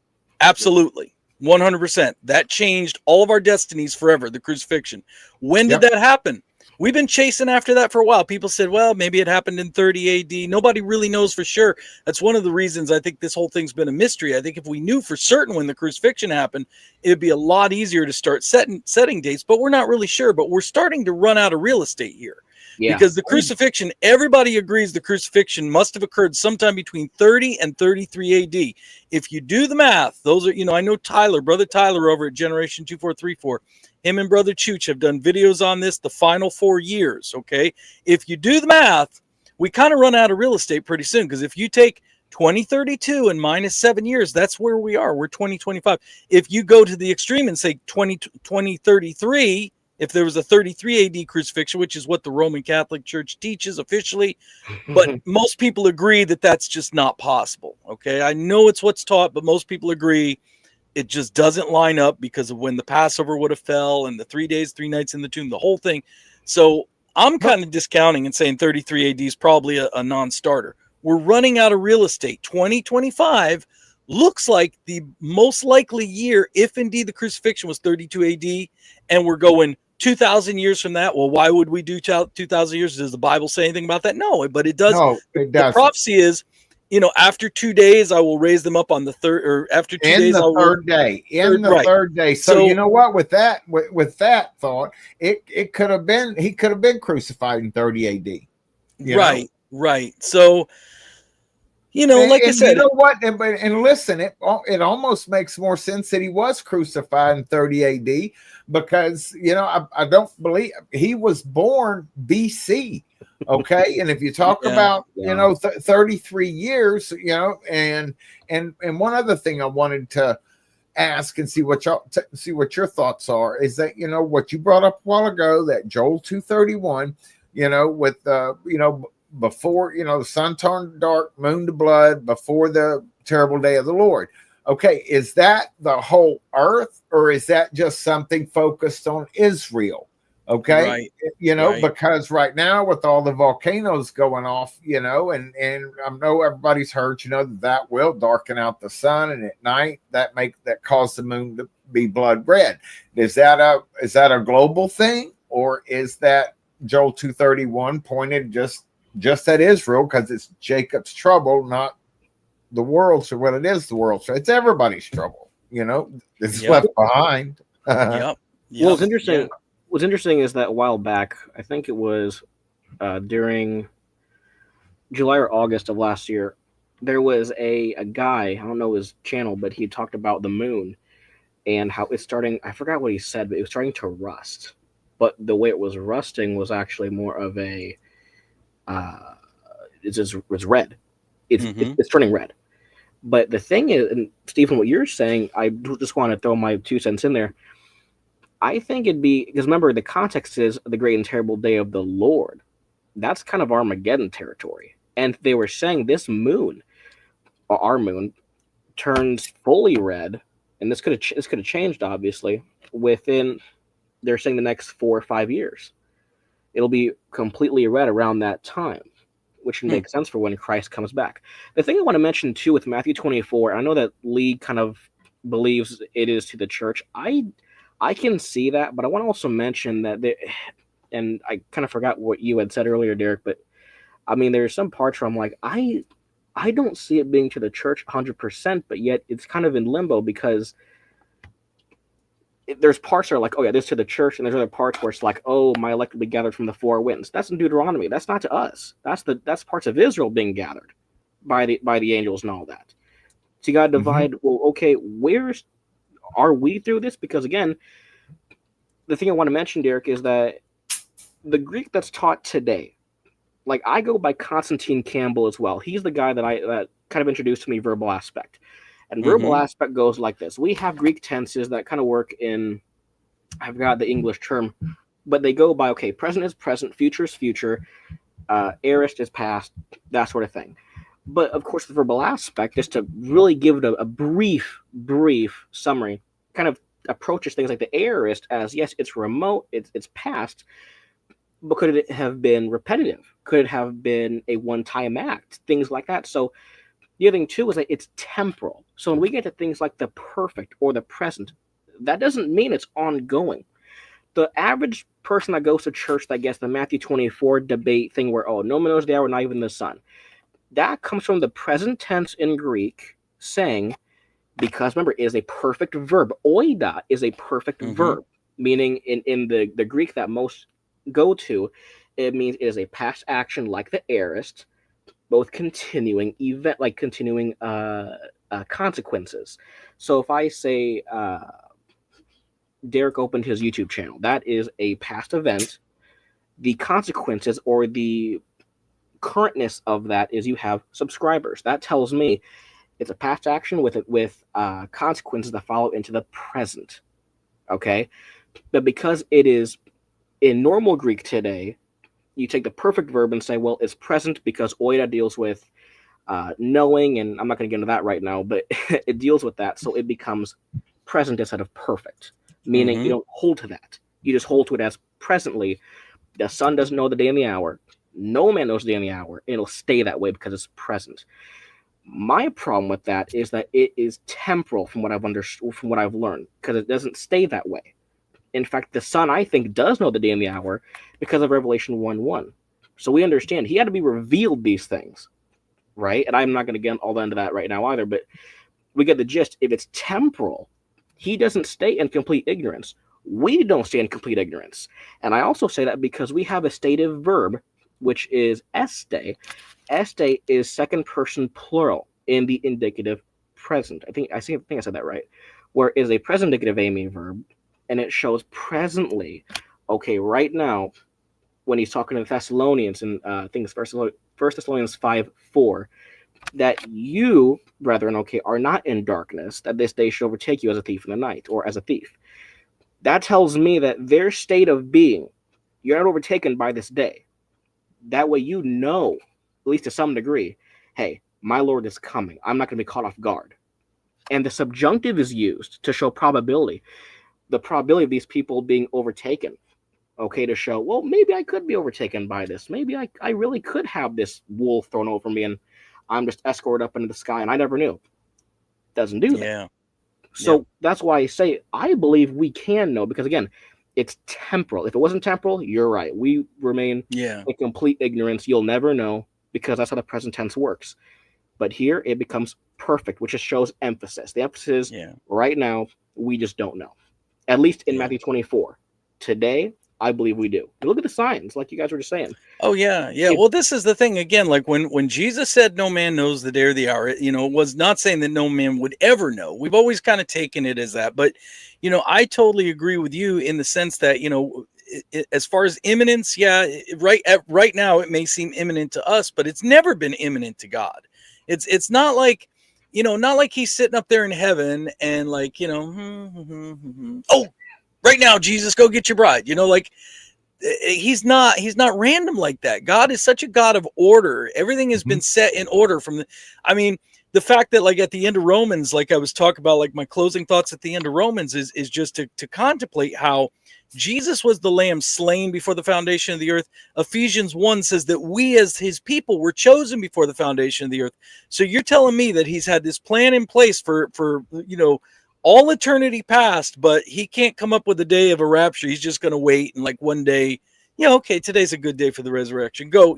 Absolutely. 100%. That changed all of our destinies forever, the crucifixion. When did that happen? We've been chasing after that for a while. People said, well, maybe it happened in 30 AD. Nobody really knows for sure. That's one of the reasons I think this whole thing's been a mystery. I think if we knew for certain when the crucifixion happened, it'd be a lot easier to start setting dates, but we're not really sure. But we're starting to run out of real estate here. Yeah. Because the crucifixion, everybody agrees the crucifixion must have occurred sometime between 30 and 33 AD. If you do the math, those are, I know Brother Tyler over at Generation 2434, him and Brother Chooch have done videos on this, the final 4 years, okay? If you do the math, we kind of run out of real estate pretty soon, because if you take 2032 and minus 7 years, that's where we are. We're 2025. If you go to the extreme and say 2033, if there was a 33 AD crucifixion, which is what the Roman Catholic Church teaches officially, but most people agree that that's just not possible. Okay, I know it's what's taught, but most people agree it just doesn't line up because of when the Passover would have fell and the 3 days, 3 nights in the tomb, the whole thing. So I'm kind of discounting and saying 33 AD is probably a non-starter. We're running out of real estate. 2025 looks like the most likely year, if indeed the crucifixion was 32 AD, and we're going 2,000 years from that. Well, why would we do 2,000 years? Does the Bible say anything about that? No, but it does. No, it does. The prophecy is, after 2 days, I will raise them up on the third, or after 2 days, third day. Third day. So you know what? With that thought, it could have been, he could have been crucified in 30 AD. Right. So, like I said, you know what? And listen, it almost makes more sense that he was crucified in 30 AD because, I don't believe he was born BC. Okay. And if you talk about, 33 years, and one other thing I wanted to ask and see what your thoughts are is that, what you brought up a while ago, that Joel 2:31, with, before, the sun turned dark, moon to blood, before the terrible day of the Lord. Okay, is that the whole earth, or is that just something focused on Israel? Okay, right. Because right now with all the volcanoes going off, and I know everybody's heard, that will darken out the sun, and at night that cause the moon to be blood red. Is that a global thing, or is that Joel 2:31 pointed just at Israel because it's Jacob's trouble, not the world? So what it is, the world. So it's everybody's trouble, it's left behind. Well, it's interesting. Yeah. What's interesting is that a while back, I think it was during July or August of last year, there was a guy, I don't know his channel, but he talked about the moon and how it's starting, I forgot what he said, but it was starting to rust. But the way it was rusting was actually more of a it's red. It's turning red. But the thing is, and Stephen, what you're saying, I just want to throw my 2 cents in there. I think it'd be, because remember, the context is the great and terrible day of the Lord. That's kind of Armageddon territory. And they were saying this moon, or our moon, turns fully red, and this could have changed, obviously, within, they're saying, the next 4 or 5 years. It'll be completely red around that time, which makes sense for when Christ comes back. The thing I want to mention, too, with Matthew 24, I know that Lee kind of believes it is to the church. I can see that, but I want to also mention that, and I kind of forgot what you had said earlier, Derek, but I mean, there's some parts where I'm like, I don't see it being to the church 100%, but yet it's kind of in limbo, because there's parts that are like, oh yeah, this to the church, and there's other parts where it's like, oh, my elect will be gathered from the 4 winds. That's in Deuteronomy. That's not to us. That's parts of Israel being gathered by the angels and all that. So you got to divide. Well, okay, where's are we through this? Because again, the thing I want to mention, Derek, is that the Greek that's taught today, like I go by Constantine Campbell as well. He's the guy that kind of introduced to me verbal aspect. And verbal aspect goes like this. We have Greek tenses that kind of work in, I've got the English term, but they go by, okay, present is present, future is future, aorist is past, that sort of thing. But of course, the verbal aspect, just to really give it a brief summary, kind of approaches things like the aorist as, yes, it's remote, it's past, but could it have been repetitive? Could it have been a one-time act? Things like that. So the other thing, too, is that it's temporal. So when we get to things like the perfect or the present, that doesn't mean it's ongoing. The average person that goes to church that gets the Matthew 24 debate thing where, oh, no man knows the hour, not even the Son, that comes from the present tense in Greek saying, because remember, it is a perfect verb. Oida is a perfect verb, meaning in the Greek that most go to, it means it is a past action like the aorist, both continuing event, like continuing consequences. So if I say Derek opened his YouTube channel, that is a past event. The consequences or the currentness of that is you have subscribers. That tells me it's a past action with consequences that follow into the present. Okay, but because it is in normal Greek today, you take the perfect verb and say, well, it's present because oida deals with knowing, and I'm not going to get into that right now, but it deals with that, so it becomes present instead of perfect, meaning you don't hold to that. You just hold to it as presently. The Son doesn't know the day and the hour. No man knows the day and the hour. It'll stay that way because it's present. My problem with that is that it is temporal from what I've understood, from what I've learned, because it doesn't stay that way. In fact, the Son, I think, does know the day and the hour because of Revelation 1:1. So we understand he had to be revealed these things, right? And I'm not going to get all into that right now either, but we get the gist. If it's temporal, he doesn't stay in complete ignorance. We don't stay in complete ignorance. And I also say that because we have a stative verb, which is este. Este is second person plural in the indicative present. I think I said that right. Where it is a present indicative aiming verb, and it shows presently, okay, right now, when he's talking to the Thessalonians and things, 1 Thessalonians 5:4, that you, brethren, okay, are not in darkness, that this day should overtake you as a thief in the night, or as a thief. That tells me that their state of being, you're not overtaken by this day. That way you know, at least to some degree, hey, my Lord is coming. I'm not going to be caught off guard. And the subjunctive is used to show probability. The probability of these people being overtaken, okay, to show, well, maybe I could be overtaken by this. Maybe I really could have this wool thrown over me and I'm just escorted up into the sky and I never knew. Doesn't do that. Yeah. So that's why I say I believe we can know, because again, it's temporal. If it wasn't temporal, you're right. We remain in complete ignorance. You'll never know because that's how the present tense works. But here it becomes perfect, which just shows emphasis. The emphasis right now, we just don't know. At least in Matthew 24. Today, I believe we do. Look at the signs, like you guys were just saying. Oh, yeah. Well, this is the thing. Again, like when Jesus said no man knows the day or the hour, it was not saying that no man would ever know. We've always kind of taken it as that. But, I totally agree with you in the sense that, as far as imminence, right now it may seem imminent to us, but it's never been imminent to God. It's not like, not like he's sitting up there in heaven and like, oh, right now, Jesus, go get your bride. Like he's not random like that. God is such a God of order. Everything has been set in order the fact that like at the end of Romans, like I was talking about, like my closing thoughts at the end of Romans is just to contemplate how Jesus was the lamb slain before the foundation of the earth. Ephesians 1 says that we as his people were chosen before the foundation of the earth. So you're telling me that he's had this plan in place for all eternity past, but he can't come up with a day of a rapture. He's just going to wait and like one day, okay, today's a good day for the resurrection. Go,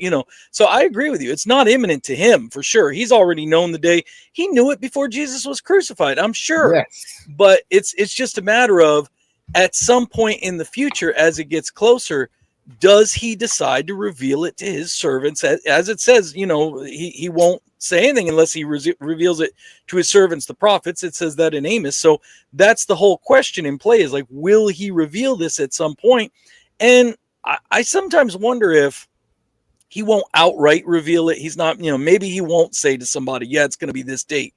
So I agree with you. It's not imminent to him for sure. He's already known the day. He knew it before Jesus was crucified, I'm sure. Yes. But it's just a matter of at some point in the future, as it gets closer, does he decide to reveal it to his servants? As it says, he won't say anything unless he reveals it to his servants, the prophets. It says that in Amos. So that's the whole question in play is like, will he reveal this at some point? And I sometimes wonder if he won't outright reveal it. He's not, maybe he won't say to somebody, yeah, it's going to be this date,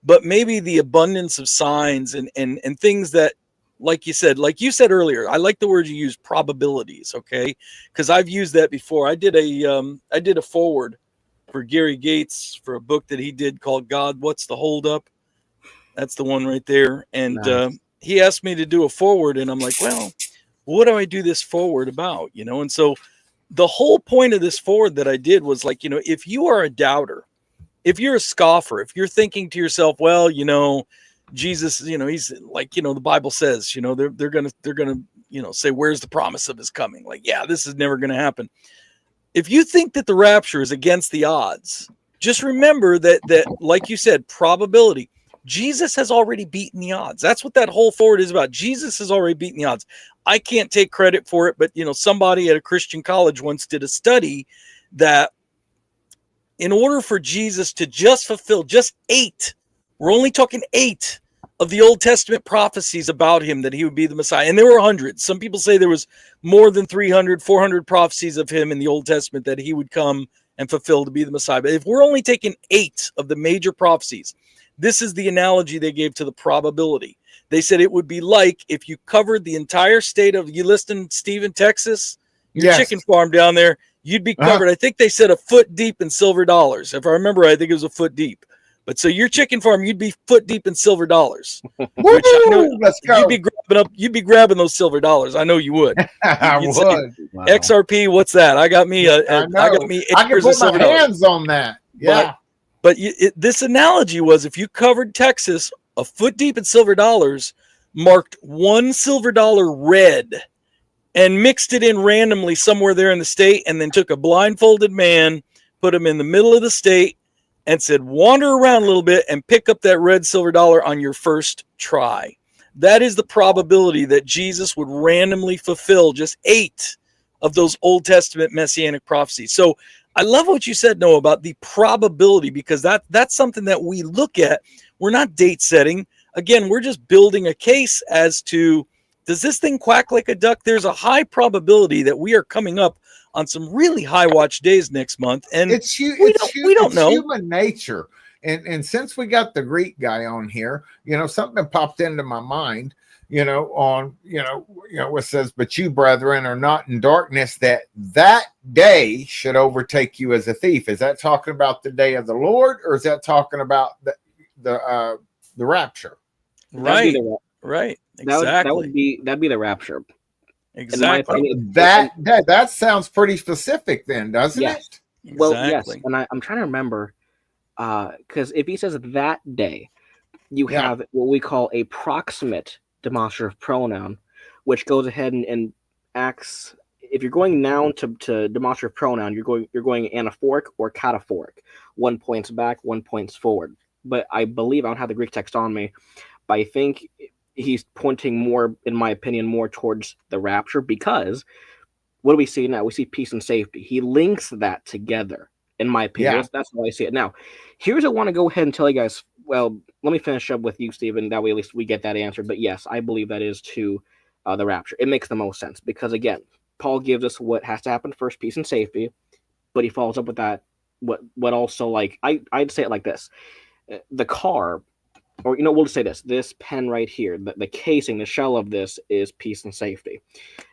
but maybe the abundance of signs and things that, like you said earlier, I like the word you use, probabilities. Okay. Cause I've used that before. I did a forward for Gary Gates for a book that he did called God, What's the Holdup? That's the one right there. And, Nice. He asked me to do a forward and I'm like, well, what do I do this forward about? And so the whole point of this forward that I did was like, if you are a doubter, if you're a scoffer, if you're thinking to yourself, well, Jesus, he's like, the Bible says, they're going to, say, where's the promise of his coming? Like, yeah, this is never going to happen. If you think that the rapture is against the odds, just remember that, like you said, probability, Jesus has already beaten the odds. That's what that whole forward is about. Jesus has already beaten the odds. I can't take credit for it, but somebody at a Christian college once did a study that in order for Jesus to just fulfill just 8, we're only talking 8 of the Old Testament prophecies about him, that he would be the Messiah. And there were hundreds. Some people say there was more than 300, 400 prophecies of him in the Old Testament that he would come and fulfill to be the Messiah. But if we're only taking 8 of the major prophecies, this is the analogy they gave to the probability. They said it would be like if you covered the entire state of, you listen, Stephen, Texas, your chicken farm down there, you'd be covered. I think they said a foot deep in silver dollars. If I remember, I think it was a foot deep. But so your chicken farm, you'd be foot deep in silver dollars. Woo, let's go. You'd be grabbing those silver dollars. I know you would. I would. Wow. XRP, what's that? I got me I can put my hands on that. Yeah. But this analogy was if you covered Texas a foot deep in silver dollars, marked one silver dollar red, and mixed it in randomly somewhere there in the state, and then took a blindfolded man, put him in the middle of the state, and said, wander around a little bit and pick up that red silver dollar on your first try. That is the probability that Jesus would randomly fulfill just 8 of those Old Testament messianic prophecies. So I love what you said, Noah, about the probability, because that's something that we look at. We're not date setting. Again, we're just building a case as to, does this thing quack like a duck? There's a high probability that we are coming up on some really high watch days next month. And we don't know. Human nature. And since we got the Greek guy on here, something popped into my mind, it says, but you, brethren, are not in darkness, that day should overtake you as a thief. Is that talking about the day of the Lord, or is that talking about the rapture? Right. Right. Exactly. That'd be the rapture. Exactly. That sounds pretty specific then, doesn't it? Well, yes. And I'm trying to remember, because if he says that day, you have what we call a proximate demonstrative pronoun, which goes ahead and acts. If you're going noun to demonstrative pronoun, you're going anaphoric or cataphoric. One points back, one points forward. But I believe, I don't have the Greek text on me, but I think he's pointing more, in my opinion, more towards the rapture, because what do we see now? We see peace and safety. He links that together, in my opinion. Yeah. That's how I see it. Now, here's what I want to go ahead and tell you guys. Well, let me finish up with you, Stephen. That way, at least we get that answered. But yes, I believe that is to the rapture. It makes the most sense because, again, Paul gives us what has to happen first, peace and safety, but he follows up with that. What also, like, I'd say it like this. the car, or we'll just say this pen right here, the casing, the shell of this is peace and safety.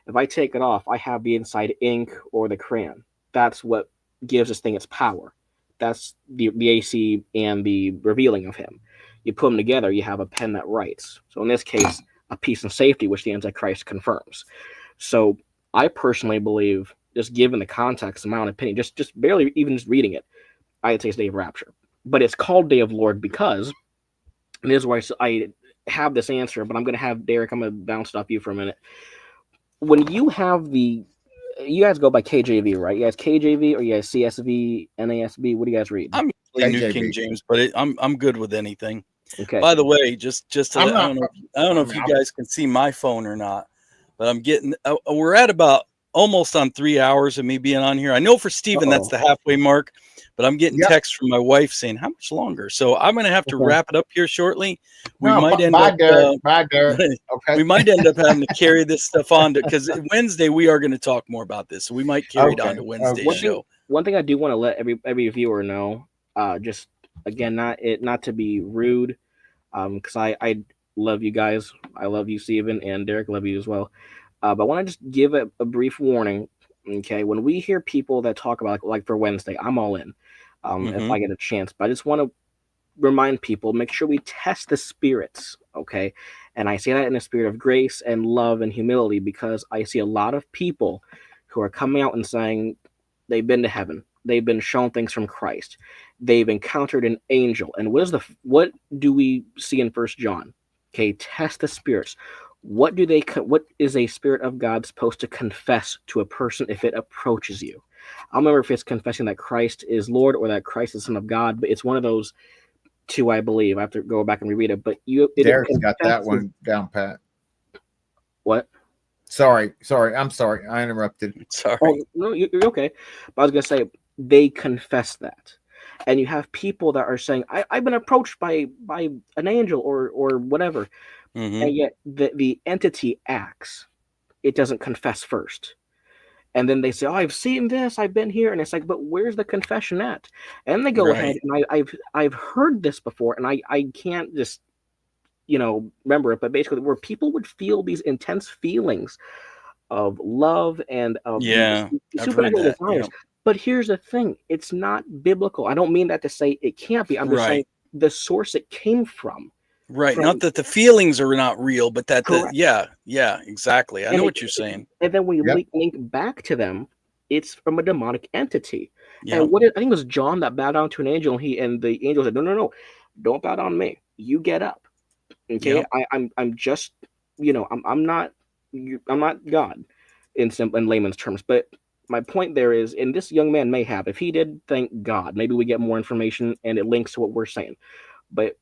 If I take it off, I have the inside ink or the crayon. That's what gives this thing its power. That's the AC and the revealing of him. You put them together, you have a pen that writes. So in this case, a peace and safety, which the Antichrist confirms. So I personally believe, just given the context, of my own opinion, just barely even just reading it, I'd say it's Day of Rapture. But it's called Day of Lord because, and this is where I have this answer, but I'm going to have Derek, I'm going to bounce it off you for a minute. When you have you guys go by KJV, right? You guys KJV or you guys CSV, NASB? What do you guys read? I'm usually New KJV. King James, but I'm good with anything. Okay. By the way, just to I'm let, I don't know if you guys can see my phone or not, but I'm getting. We're at about almost on 3 hours of me being on here. I know for Stephen that's the halfway mark, but I'm getting texts from my wife saying how much longer. So I'm going to have to wrap it up here shortly. We might end up. Bye, Derek. Okay. We might end up having to carry this stuff on because Wednesday we are going to talk more about this, so we might carry it on to Wednesday's show. One thing I do want to let every viewer know, just again, not to be rude, because I love you guys. I love you, Stephen, and Derek. Love you as well. But I want to just give a brief warning. Okay, when we hear people that talk about like for Wednesday, I'm all in. If I get a chance, but I just want to remind people, make sure we test the spirits. Okay, and I say that in a spirit of grace and love and humility, because I see a lot of people who are coming out and saying they've been to heaven, they've been shown things from Christ, they've encountered an angel. And what do we see in 1 John? Okay, test the spirits. What is a spirit of God supposed to confess to a person if it approaches you? I don't remember if it's confessing that Christ is Lord or that Christ is Son of God, but it's one of those two, I believe. I have to go back and reread it. But Derek's got that one down pat. What? Sorry. I'm sorry. I interrupted. Sorry. Oh, no, you're okay. But I was gonna say they confess that, and you have people that are saying, "I've been approached by an angel or whatever," and yet the entity acts. It doesn't confess first, and then they say, "Oh, I've seen this. I've been here," and it's like, "But where's the confession at?" And they go ahead, and I've heard this before, and I can't just remember it, but basically where people would feel these intense feelings of love and of supernatural desires. But here's the thing, it's not biblical. I don't mean that to say it can't be. I'm just saying the source it came from. Right. Not that the feelings are not real, but that exactly. I know what you're saying. And then when you link back to them, it's from a demonic entity. Yep. And I think it was John that bowed down to an angel, and the angel said, No, don't bow down to me. You get up. Okay, yep. I'm just I'm not God in layman's terms, but my point there is, and this young man may have, if he did, thank God, maybe we get more information and it links to what we're saying. But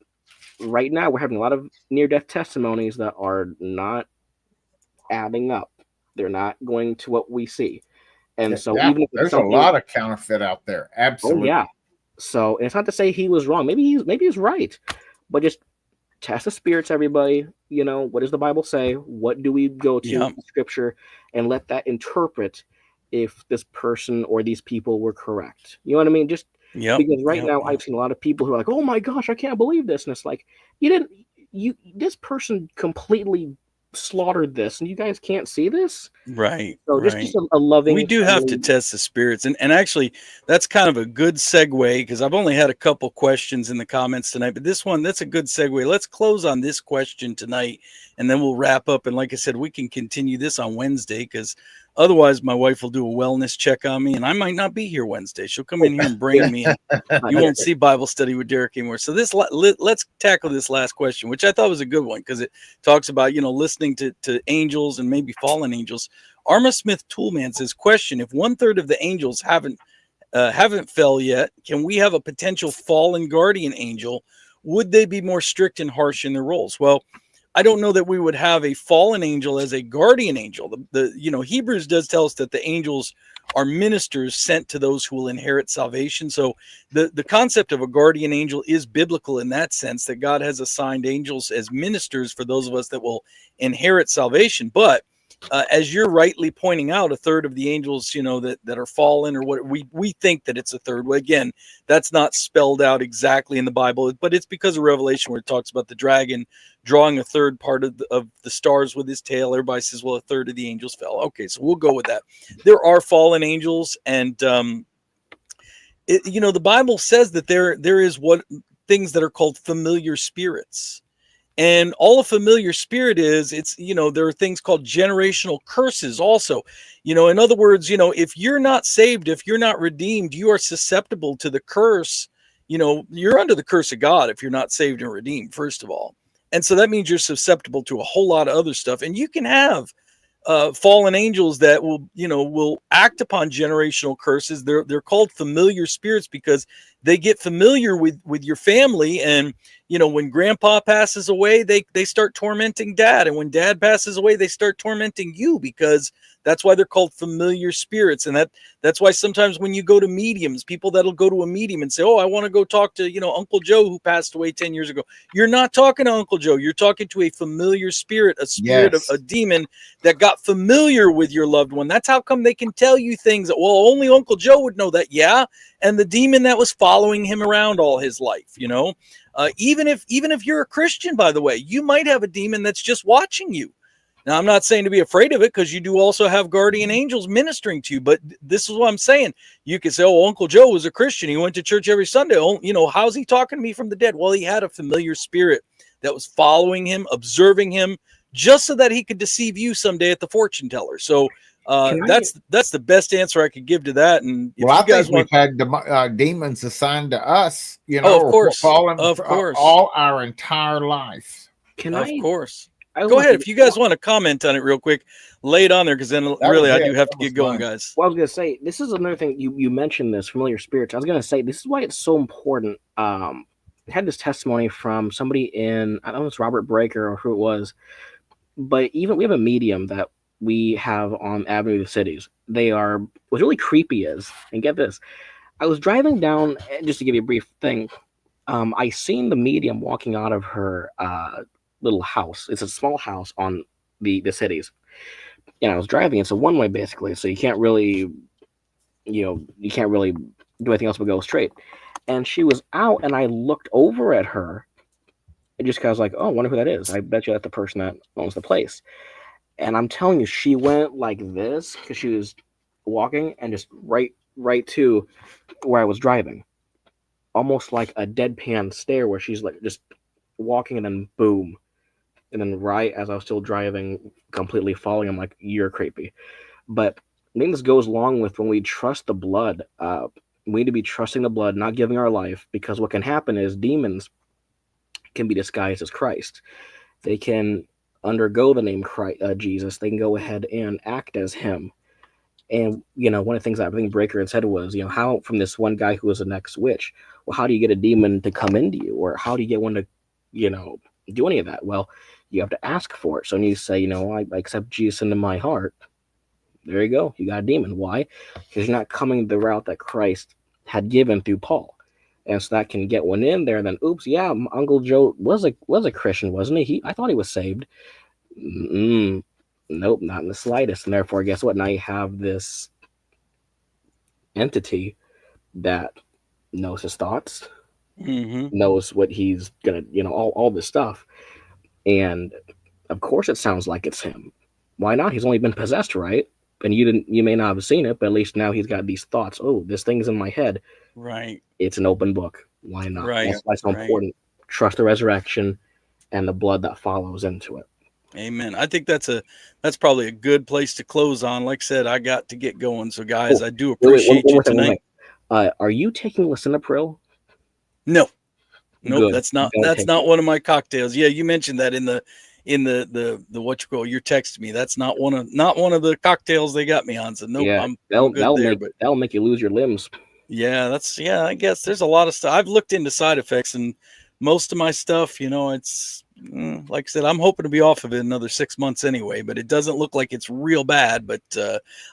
right now we're having a lot of near-death testimonies that are not adding up. They're not going to what we see, and so even if there's a lot of counterfeit out there. Absolutely. Oh, yeah. So it's not to say he was wrong. Maybe he's right, but just test the spirits, everybody. What does the Bible say? What do we go to in Scripture, and let that interpret if this person or these people were correct. You know what I mean? Just because now I've seen a lot of people who are like, "Oh my gosh, I can't believe this," and it's like, this person completely slaughtered this, and you guys can't see this, right? So just a loving. We do have to test the spirits, and actually, that's kind of a good segue, because I've only had a couple questions in the comments tonight, but that's a good segue. Let's close on this question tonight, and then we'll wrap up. And like I said, we can continue this on Wednesday, because otherwise my wife will do a wellness check on me, and I might not be here Wednesday. She'll come in here and brain me, and you won't see Bible study with Derek anymore. So let's tackle this last question, which I thought was a good one, because it talks about listening to angels and maybe fallen angels. Arma Smith Toolman says, question: if 1/3 of the angels haven't fell yet, can we have a potential fallen guardian angel? Would they be more strict and harsh in their roles? Well, I don't know that we would have a fallen angel as a guardian angel. Hebrews does tell us that the angels are ministers sent to those who will inherit salvation. So the concept of a guardian angel is biblical in that sense, that God has assigned angels as ministers for those of us that will inherit salvation. But as you're rightly pointing out, a third of the angels, you know, that are fallen, or what we think that it's a third. Well, again, that's not spelled out exactly in the Bible, but it's because of Revelation where it talks about the dragon drawing a third part of the stars with his tail. Everybody says, well, a third of the angels fell. Okay, so we'll go with that. There are fallen angels, and you know, the Bible says that there is what things that are called familiar spirits. And all a familiar spirit is, it's, you know, there are things called generational curses also. You know, in other words, you know, if you're not saved, if you're not redeemed, you are susceptible to the curse. You know, you're under the curse of God if you're not saved and redeemed, first of all. And so that means you're susceptible to a whole lot of other stuff. And you can have fallen angels that will act upon generational curses. They're called familiar spirits because they get familiar with your family, and you know, when grandpa passes away, they start tormenting dad, and when dad passes away, they start tormenting you, because that's why they're called familiar spirits. And that's why sometimes when you go to mediums, people that'll go to a medium and say, oh, I want to go talk to, you know, Uncle Joe who passed away 10 years ago. You're not talking to Uncle Joe. You're talking to a familiar spirit, a spirit Yes. of a demon that got familiar with your loved one. That's how come they can tell you things that, well, only Uncle Joe would know that. Yeah. And the demon that was following him around all his life, you know, even if you're a Christian, by the way, you might have a demon that's just watching you. Now, I'm not saying to be afraid of it, because you do also have guardian angels ministering to you. But this is what I'm saying. You could say, oh, Uncle Joe was a Christian. He went to church every Sunday. Oh, you know, how's he talking to me from the dead? Well, he had a familiar spirit that was following him, observing him, just so that he could deceive you someday at the fortune teller. So that's the best answer I could give to that. And if Well, you I guys think want, we've had demons assigned to us, you know, of course, fallen of course, all our entire life. of course. Go ahead. If you guys want to comment on it real quick, lay it on there, because then really I do have to get going, guys. Well, I was going to say, this is another thing. You mentioned this, familiar spirits. I was going to say, this is why it's so important. I had this testimony from somebody in, I don't know if it's Robert Breaker or who it was, but even we have a medium that we have on Avenue of the Cities. What's really creepy is, and get this, I was driving down, just to give you a brief thing, I seen the medium walking out of her little house. It's a small house on the Cities. And I was driving. It's a one-way basically, so you can't really do anything else but go straight. And she was out, and I looked over at her, and just because I was like, oh, I wonder who that is. I bet you that's the person that owns the place. And I'm telling you, she went like this because she was walking, and just right to where I was driving, almost like a deadpan stare, where she's like just walking, and then boom. And then right as I was still driving, completely falling, I'm like, you're creepy. But I think this goes along with when we trust the blood. We need to be trusting the blood, not giving our life, because what can happen is demons can be disguised as Christ. They can undergo the name Christ, Jesus. They can go ahead and act as him. And, you know, one of the things I think Breaker had said was, you know, how from this one guy who was an ex-witch, well, how do you get a demon to come into you? Or how do you get one to, you know, do any of that? Well, you have to ask for it. So when you say, you know, I accept Jesus into my heart, there you go. You got a demon. Why? Because you're not coming the route that Christ had given through Paul. And so that can get one in there. And then, oops, yeah, Uncle Joe was a Christian, wasn't he? I thought he was saved. Nope, not in the slightest. And therefore, guess what? Now you have this entity that knows his thoughts, knows what he's gonna, you know, all this stuff. And of course, it sounds like it's him. Why not? He's only been possessed, right? And you may not have seen it, but at least now he's got these thoughts. Oh, this thing's in my head. Right. It's an open book. Why not? Right. That's why it's so important. Trust the resurrection and the blood that follows into it. Amen. I think that's probably a good place to close on. Like I said, I got to get going. So guys, I do appreciate you tonight. Are you taking lisinopril? No. Nope. Good. That's not one of my cocktails. Yeah, you mentioned that in the what you call, your text to me. That's not one of the cocktails they got me on. So nope, yeah, I'm that'll make you lose your limbs. Yeah, I guess there's a lot of stuff. I've looked into side effects, and most of my stuff, you know, it's like I said, I'm hoping to be off of it another 6 months anyway, but it doesn't look like it's real bad. But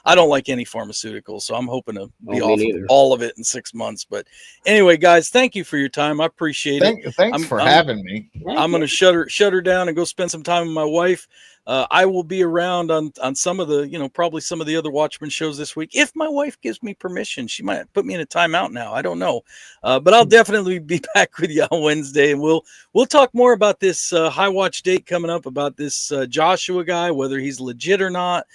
I don't like any pharmaceuticals, so I'm hoping to be off of all of it in 6 months. But anyway, guys, thank you for your time. I appreciate it. Thanks for having me. I'm going to shut her down and go spend some time with my wife. I will be around on some of the, probably some of the other Watchmen shows this week. If my wife gives me permission, she might put me in a timeout now. I don't know. But I'll definitely be back with you on Wednesday, and we'll talk more about this High Watch date coming up, about this Joshua guy, whether he's legit or not.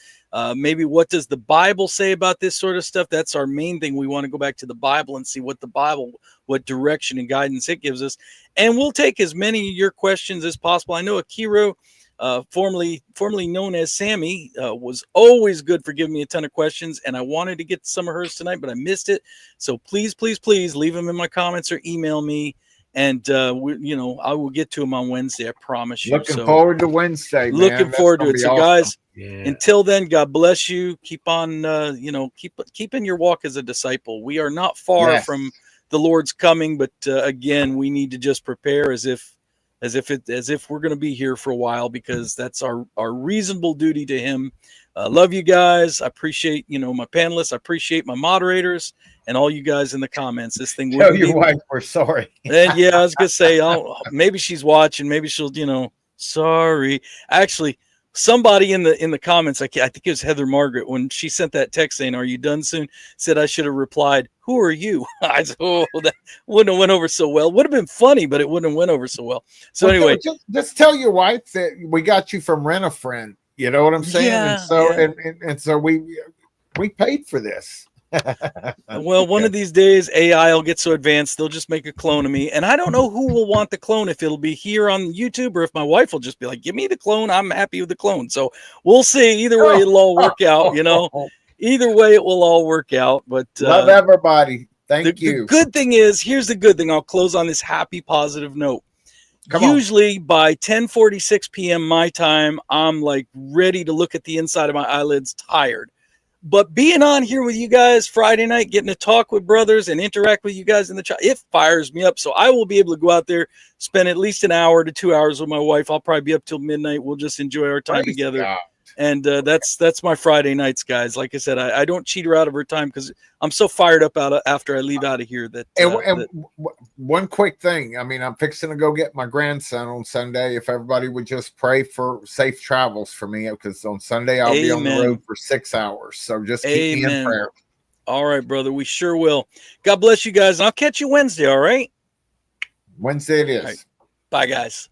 Maybe what does the Bible say about this sort of stuff? That's our main thing. We want to go back to the Bible and see what the Bible, what direction and guidance it gives us. And we'll take as many of your questions as possible. I know Akiro, formerly known as Sammy, was always good for giving me a ton of questions, and I wanted to get some of hers tonight, but I missed it. So please leave them in my comments or email me, and I will get to them on Wednesday. I promise you. Looking forward to Wednesday. Looking forward to it. So, guys, until then, God bless you. Keep on, keep in your walk as a disciple. We are not far from the Lord's coming, but again, we need to just prepare as if we're going to be here for a while, because that's our reasonable duty to him. Love you guys. I appreciate, my panelists. I appreciate my moderators and all you guys in the comments. This thing. Tell your wife we're sorry. And yeah, I was going to say, maybe she's watching. Maybe she'll, sorry. Actually, somebody in the comments, I think it was Heather Margaret, when she sent that text saying, "Are you done soon?" said I should have replied, "Who are you?" I said, "Oh, that wouldn't have went over so well. Would have been funny, but it wouldn't have went over so well." So anyway, just tell your wife that we got you from Rent a Friend. You know what I'm saying? Yeah, and so we paid for this. Well, one of these days AI will get so advanced they'll just make a clone of me, and I don't know who will want the clone, if it'll be here on YouTube or if my wife will just be like, "Give me the clone, I'm happy with the clone." So we'll see. Either way, it'll all work out. Either way, it will all work out. But love everybody. Thank you. The good thing is, here's the good thing. I'll close on this happy, positive note. Usually by 10:46 p.m. my time, I'm like ready to look at the inside of my eyelids, tired. But being on here with you guys Friday night, getting to talk with brothers and interact with you guys in the chat, it fires me up. So I will be able to go out there, spend at least an hour to 2 hours with my wife. I'll probably be up till midnight. We'll just enjoy our time together. God. And that's my Friday nights, guys. Like I said, I don't cheat her out of her time because I'm so fired up after I leave out of here. One quick thing. I mean, I'm fixing to go get my grandson on Sunday. If everybody would just pray for safe travels for me, because on Sunday I'll be on the road for 6 hours. So just keep me in prayer. All right, brother. We sure will. God bless you guys. And I'll catch you Wednesday. All right. Wednesday it is. Right. Bye, guys.